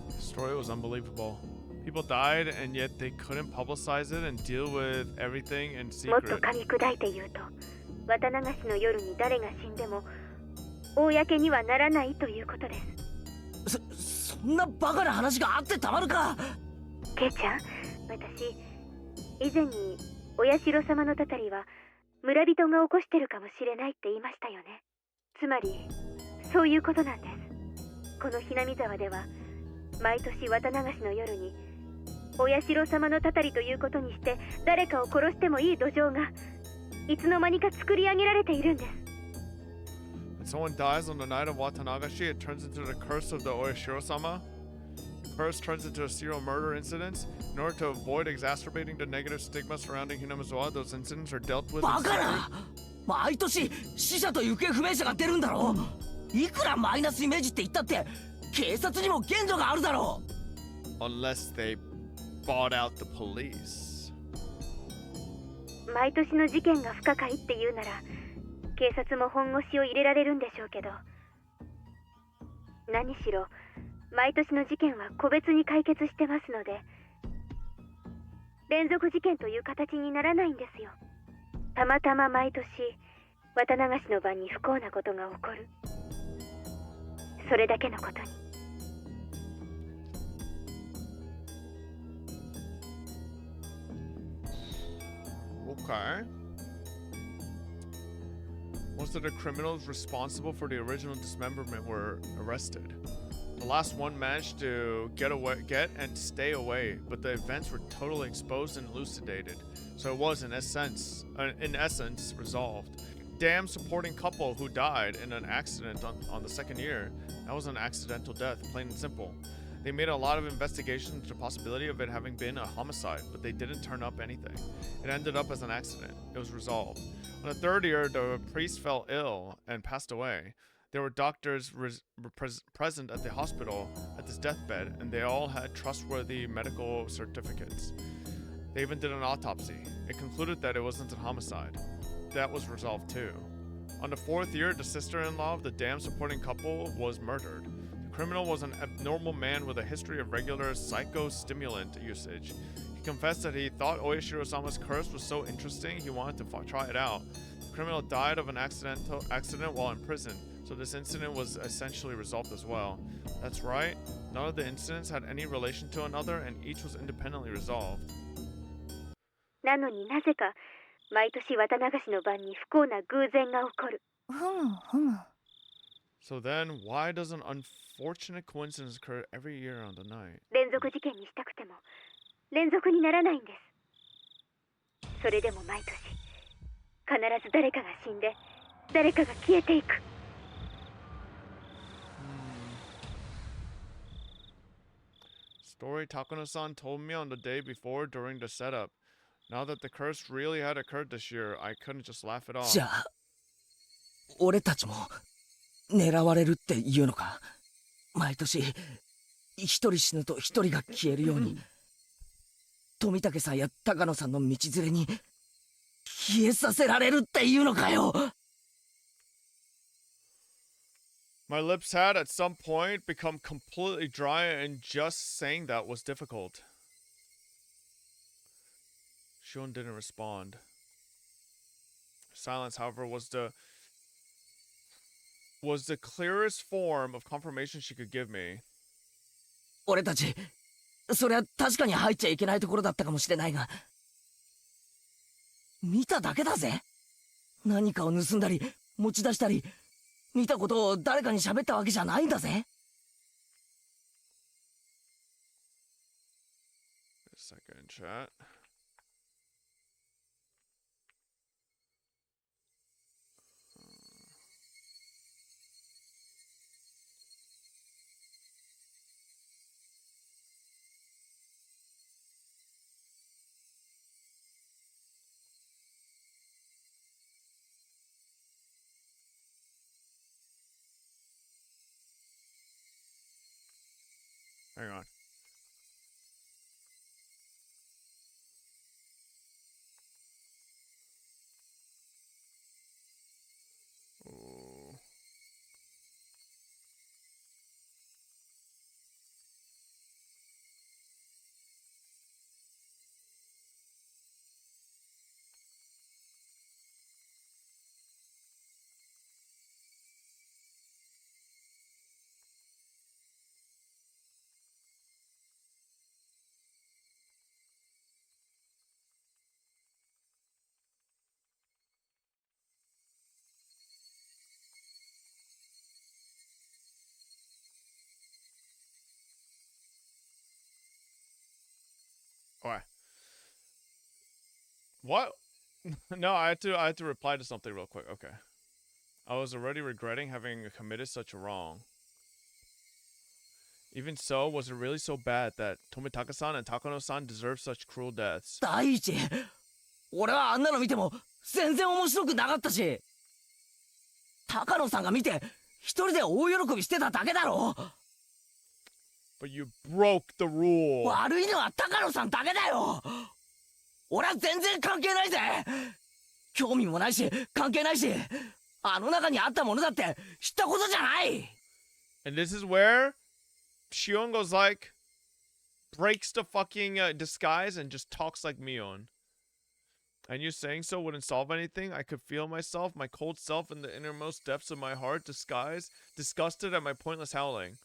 The story was unbelievable. People died and yet they couldn't publicize it and deal with everything in もっと secret. 噛み砕いて言うと、綿流しの夜に誰が死んでも公にはならないということです。そんなバカな話があってたまるかケイちゃん、私以前にお社様のたたりは村人が起こしてるかもしれないって言いましたよね。つまりそういうことなんです。このひなみ沢では毎年綿流しの夜にお社様のたたりということにして誰かを殺してもいい土壌がいつの間にか作り上げられているんです。 When someone dies on the night of Watanagashi, it turns into the curse of the Oyashiro-sama. The curse turns into a serial murder incident. In order to avoid exacerbating the negative stigma surrounding Hinamizawa, those incidents are dealt with バ in カ secret. な毎年死者と行方不明者が出るんだろいくらマイナスイメージって言ったって警察にも限度があるだろ Unless they bought out the police. 毎年の事件が不可解って言うなら警察も本腰を入れられるんでしょうけど、何しろ毎年の事件は個別に解決してますので連続事件という形にならないんですよ。たまたま毎年綿流しの晩に不幸なことが起こる、それだけのことに。Okay. Most of the criminals responsible for the original dismemberment were arrested. The last one managed to get and stay away, but the events were totally exposed and elucidated. So it was, in essence, resolved. Damn supporting couple who died in an accident on the 2nd year. That was an accidental death, plain and simple. They made a lot of investigation into the possibility of it having been a homicide, but they didn't turn up anything. It ended up as an accident. It was resolved. On the 3rd year, the priest fell ill and passed away. There were doctors present at the hospital at his deathbed, and they all had trustworthy medical certificates. They even did an autopsy. It concluded that it wasn't a homicide. That was resolved too. On the 4th year, the sister-in-law of the dam-supporting couple was murdered. The criminal was an abnormal man with a history of regular psychostimulant usage. He confessed that he thought Oyashiro-sama's curse was so interesting he wanted to try it out. The criminal died of an accident while in prison, so this incident was essentially resolved as well. That's right, none of the incidents had any relation to another, and each was independently resolved. なのになぜか毎年綿流しの晩に不幸な偶然が起こる。ふむふむ。 So then, why does an unfortunate coincidence occur every year on the night? 連続事件にしたくても連続にならないんです。それでも毎年必ず誰かが死んで誰かが消えていく。Story Takano-san told me on the day before during the setup. Now that the curse really had occurred this year, I couldn't just laugh it off. じゃあ俺たちも狙われるっていうのか。毎年一人死ぬと一人が消えるように富武さんや高野さんの道連れに消えさせられるっていうのかよ。My lips had at some point become completely dry, and just saying that was difficult. Shion didn't respond. Silence, however, was the clearest form of confirmation she could give me. 俺たちそりゃ確かに入っちゃいけないところだったかもしれないが、見ただけだぜ。何かを盗んだり持ち出したり、見たことを誰かに喋ったわけじゃないんだぜ。Second chat. Hang on. Ooh. Alright. What? No, I had to reply to something real quick. Okay. I was already regretting having committed such a wrong. Even so, was it really so bad that Tomitaka-san and Takano-san deserve such cruel deaths? 第一、俺はあんなの見ても全然面白くなかったし、高野さんが見て一人で大喜びしてただけだろ。But you broke the rule. 悪いのは高野さんだけだよ。俺は全然関係ないぜ。興味もないし関係ないし、あの中にあったものだって知ったことじゃない。 And this is where Shion goes like, breaks the fucking disguise and just talks like Mion. And you saying so wouldn't solve anything. I could feel myself, my cold self in the innermost depths of my heart, disgusted at my pointless howling.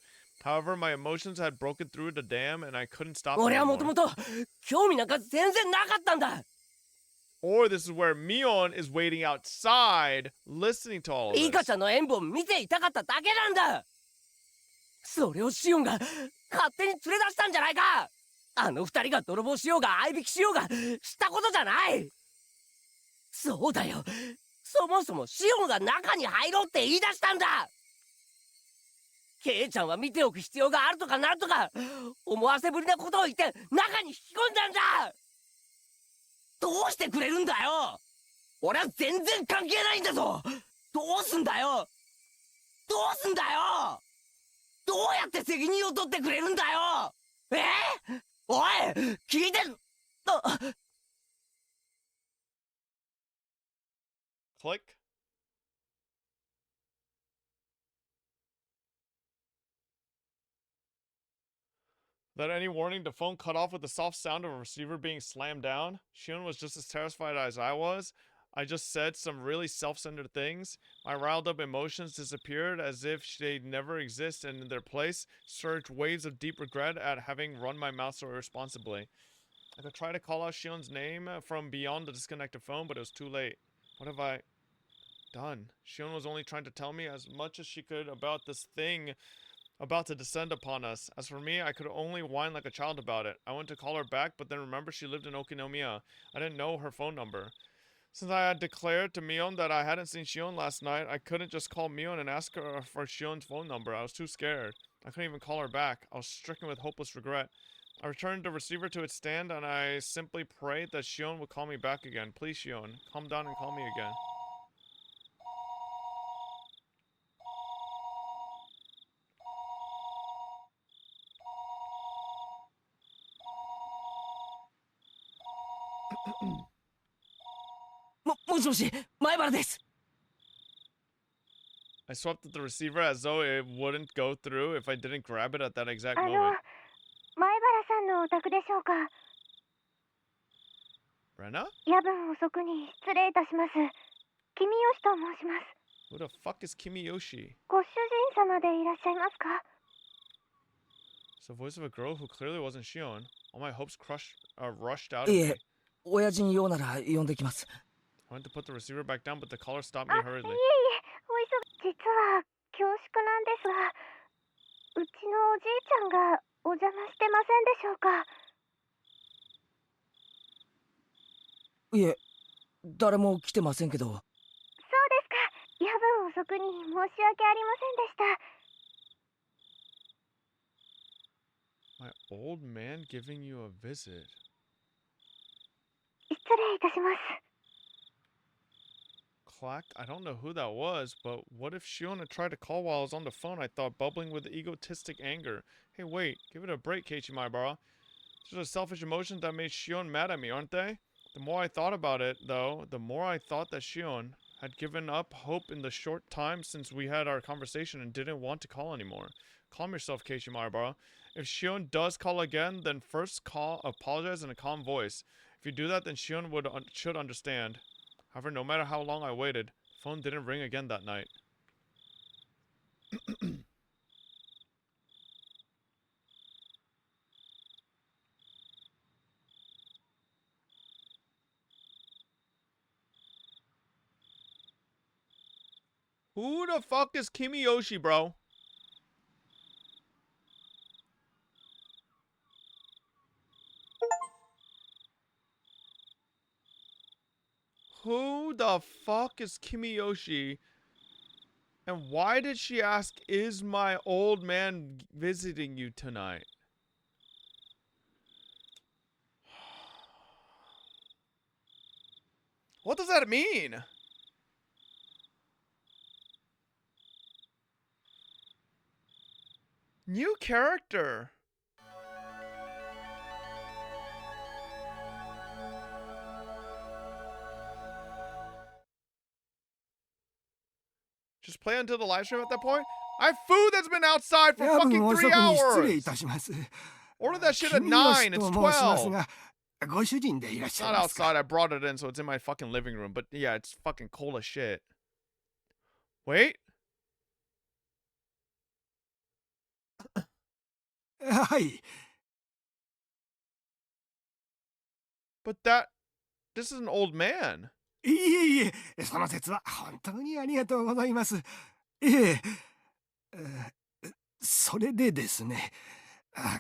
However, my emotions had broken through the dam and I couldn't stop 俺はも anymore. ともと興味なんか全然なかったんだ。 Or this is where Mion is waiting outside, listening to all of リカ this. ちゃんの演舞を見ていたかっただけなんだ。それをシオンが勝手に連れ出したんじゃないか。あの二人が泥棒しようが合いびきしようがしたことじゃない。そうだよ、そもそもシオンが中に入ろうって言い出したんだ。ケイちゃんは見ておく必要があるとかなんとか思わせぶりなことを言って中に引き込んだんだ。どうしてくれるんだよ。俺は全然関係ないんだぞ。どうすんだよ。どうすんだよ。どうやって責任を取ってくれるんだよ。おい、聞いてん。Click. Without any warning, the phone cut off with the soft sound of a receiver being slammed down. Shion was just as terrified as I was. I just said some really self-centered things. My riled up emotions disappeared as if they never exist, and in their place surged waves of deep regret at having run my mouth so irresponsibly. I could try to call out Shion's name from beyond the disconnected phone, but it was too late. What have I done? Shion was only trying to tell me as much as she could about this thing about to descend upon us. As for me, I could only whine like a child about it. I went to call her back, but then remembered she lived in Okinomiya. I didn't know her phone number. Since I had declared to Mion that I hadn't seen Shion last night, I couldn't just call Mion and ask her for Shion's phone number. I was too scared. I couldn't even call her back. I was stricken with hopeless regret. I returned the receiver to its stand, and I simply prayed that Shion would call me back again. Please, Shion, calm down and call me again. .もしもし、前原です。I swept at the receiver as though it wouldn't go through if I didn't grab it at that exact 前 moment. 原さんのお宅でしょうか。 Rena? 夜分遅くに失礼いたします。君吉と申します。 Who the fuck is Kimiyoshi? ご主人様でいらっしゃいますか。 It's the voice of a girl who clearly wasn't Shion. All my hopes rushed out of い me. え、親父に用なら呼んできます。I went to put the receiver back down, but the caller stopped me いえい hurriedly. え、実は恐縮なんですが、うちのおじいちゃんがお邪魔してませんでしょうか。いえ、誰も来てませんけど。そうですか。夜分遅くに申し訳ありませんでした。 My old man giving you a visit. 失礼いたします。 Clack, I don't know who that was, but what if Shion had tried to call while I was on the phone? I thought, bubbling with egotistic anger. Hey, wait, give it a break, Keiichi Maibara. These are the selfish emotions that made Shion mad at me, aren't they? The more I thought about it, though, the more I thought that Shion had given up hope in the short time since we had our conversation and didn't want to call anymore. Calm yourself, Keiichi Maibara. If Shion does call again, then first apologize in a calm voice. If you do that, then Shion should understand. However, no matter how long I waited, the phone didn't ring again that night. Who the fuck is Kimiyoshi, bro? Who the fuck is Kimiyoshi? And why did she ask, is my old man visiting you tonight? What does that mean? New character. Just play until the live stream at that point? I have food that's been outside for 夜 fucking 分遅 3 くに失礼い hours! たします。 Order that shit at 君 9, 吉 it's と申します 12! が、ご主人でいらっ It's しゃい not ますか。 outside, I brought it in so it's in my fucking living room, but yeah, it's fucking cold as shit. Wait? はい。 But this is an old man. いえいえ、その説は本当にありがとうございます。ええ、それでですね、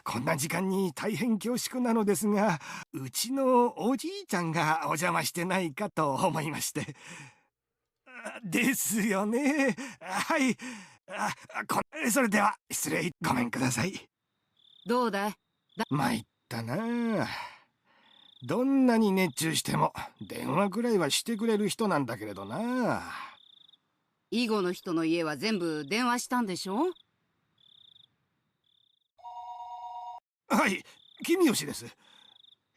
こんな時間に大変恐縮なのですが、うちのおじいちゃんがお邪魔してないかと思いまして。ですよね。はい。それでは失礼、ごめんください。どうだい。参ったなあ。どんなに熱中しても電話くらいはしてくれる人なんだけれどな。囲碁の人の家は全部電話したんでしょ？はい、君吉です。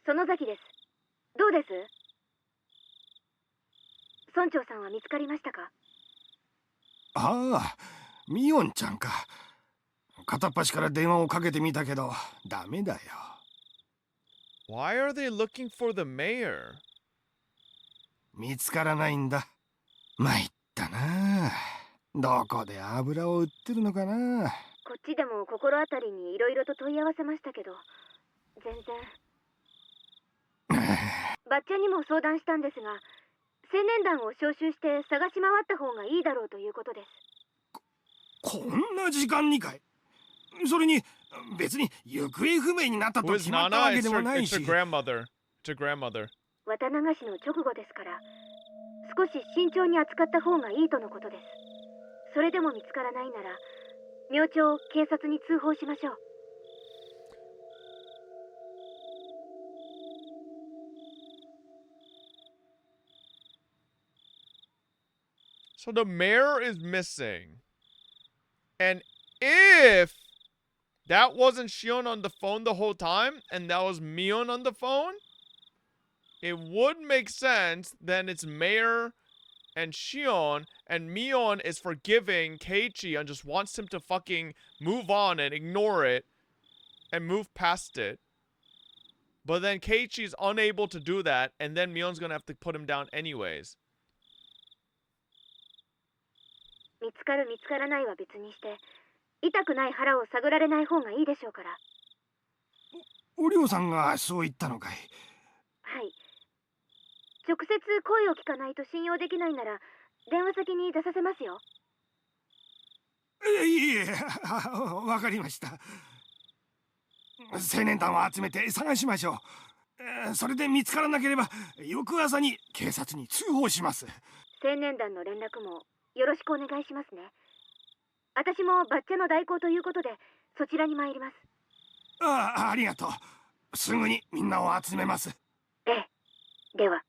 園崎です。どうです？村長さんは見つかりましたか？ああ、ミオンちゃんか。片っ端から電話をかけてみたけど、ダメだよ。Why are they looking for the mayor? 見つからないんだ。参ったな。どこで油を売ってるのかな。こっちでも心当たりにいろいろと問い合わせましたけど、全然。ばっちゃんにも相談したんですが、青年団を招集して探し回った方がいいだろうということです。こんな時間にかい。それに別に行方不明になったと Who 決 is まったわ Nana? けで It's も her, ない it's her し。grandmother. It's her grandmother. 綿流しの直後ですから、少し慎重に扱った方がいいとのことです。それでも見つからないなら、明朝警察に通報しましょう。So the mayor is missing. And if that wasn't Shion on the phone the whole time, and that was Mion on the phone, it would make sense. Then it's Mayor and Shion, and Mion is forgiving Keiichi and just wants him to fucking move on and ignore it and move past it. But then Keiichi's unable to do that, and then Mion's gonna have to put him down anyways. 見つかる見つからないは別にして、痛くない腹を探られない方がいいでしょうから。おりょうさんがそう言ったのかい。はい。直接声を聞かないと信用できないなら、電話先に出させますよ。いえ、わかりました。青年団を集めて探しましょう。それで見つからなければ翌朝に警察に通報します。青年団の連絡もよろしくお願いしますね。私もバッチャの代行ということでそちらに参ります。ありがとう。すぐにみんなを集めます。ええ。では。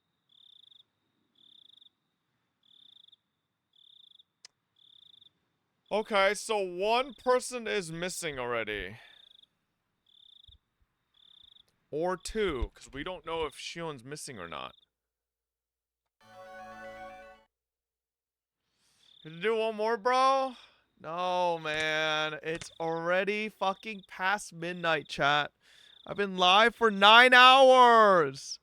Okay, so one person is missing already. Or two, because we don't know if Shion's missing or not. Can you do one more, bro? No, man. It's already fucking past midnight, chat. I've been live for 9 hours.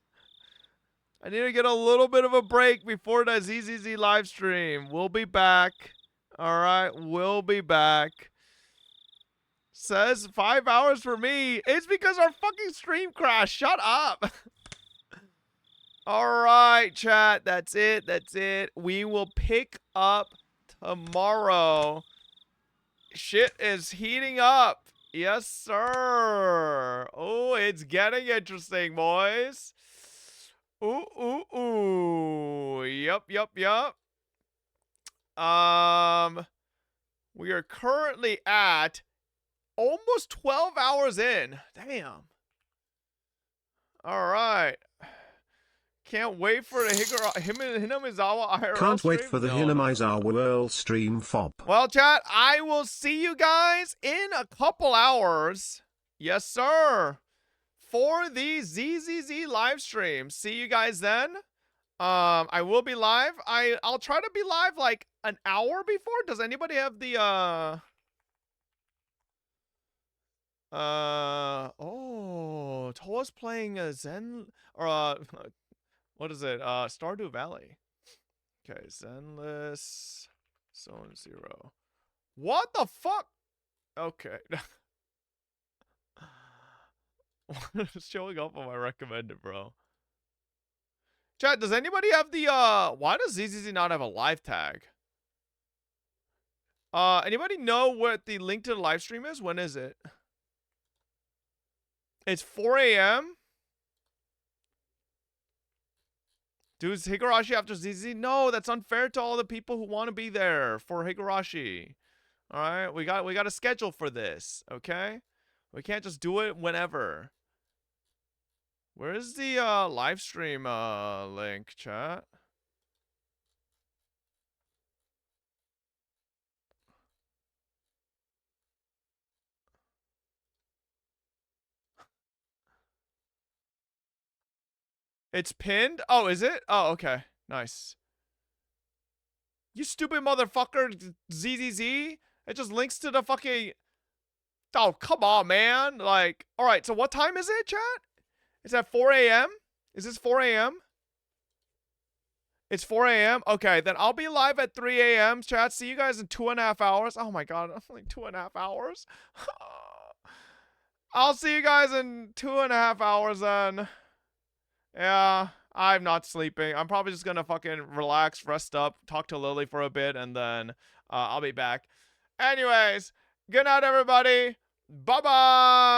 I need to get a little bit of a break before the ZZZ live stream. We'll be back. Alright, we'll be back. Says 5 hours for me. It's because our fucking stream crashed. Shut up. Alright, chat. That's it. That's it. We will pick up tomorrow. Shit is heating up. Yes, sir. Oh, it's getting interesting, boys. Ooh, ooh, ooh. Yup, yup, yup. We are currently at almost 12 hours in. Damn. All right. Can't wait for the Hinamizawa IRL Can't wait stream? for the No. Hinamizawa World stream FOB. Well, chat, I will see you guys in a couple hours. Yes, sir. For the ZZZ live stream. See you guys then. I will be live. I'll try to be live like an hour before. Does anybody have the oh, Toa's playing a Zen or what is it? Stardew Valley. Okay, Zenless Zone 0. What the fuck? Okay. What is showing up on my recommended, bro? Chat, does anybody have the why does ZZZ not have a live tag? Anybody know what the link to the live stream is? When is it? It's 4 a.m. Dude, is Higurashi after ZZ? No, that's unfair to all the people who want to be there for Higurashi. All right, we got a schedule for this, okay? We can't just do it whenever. Where is the live stream link, chat? It's pinned? Oh, is it? Oh, okay. Nice. You stupid motherfucker, ZZZ. It just links to the fucking... Oh, come on, man. Like, alright, so what time is it, chat? It's at 4 a.m.? Is this 4 a.m.? It's 4 a.m.? Okay, then I'll be live at 3 a.m. Chat, see you guys in 2.5 hours. Oh my god, like 2.5 hours? I'll see you guys in 2.5 hours then. Yeah, I'm not sleeping. I'm probably just gonna fucking relax, rest up, talk to Lily for a bit, and then I'll be back. Anyways, good night, everybody. Bye-bye.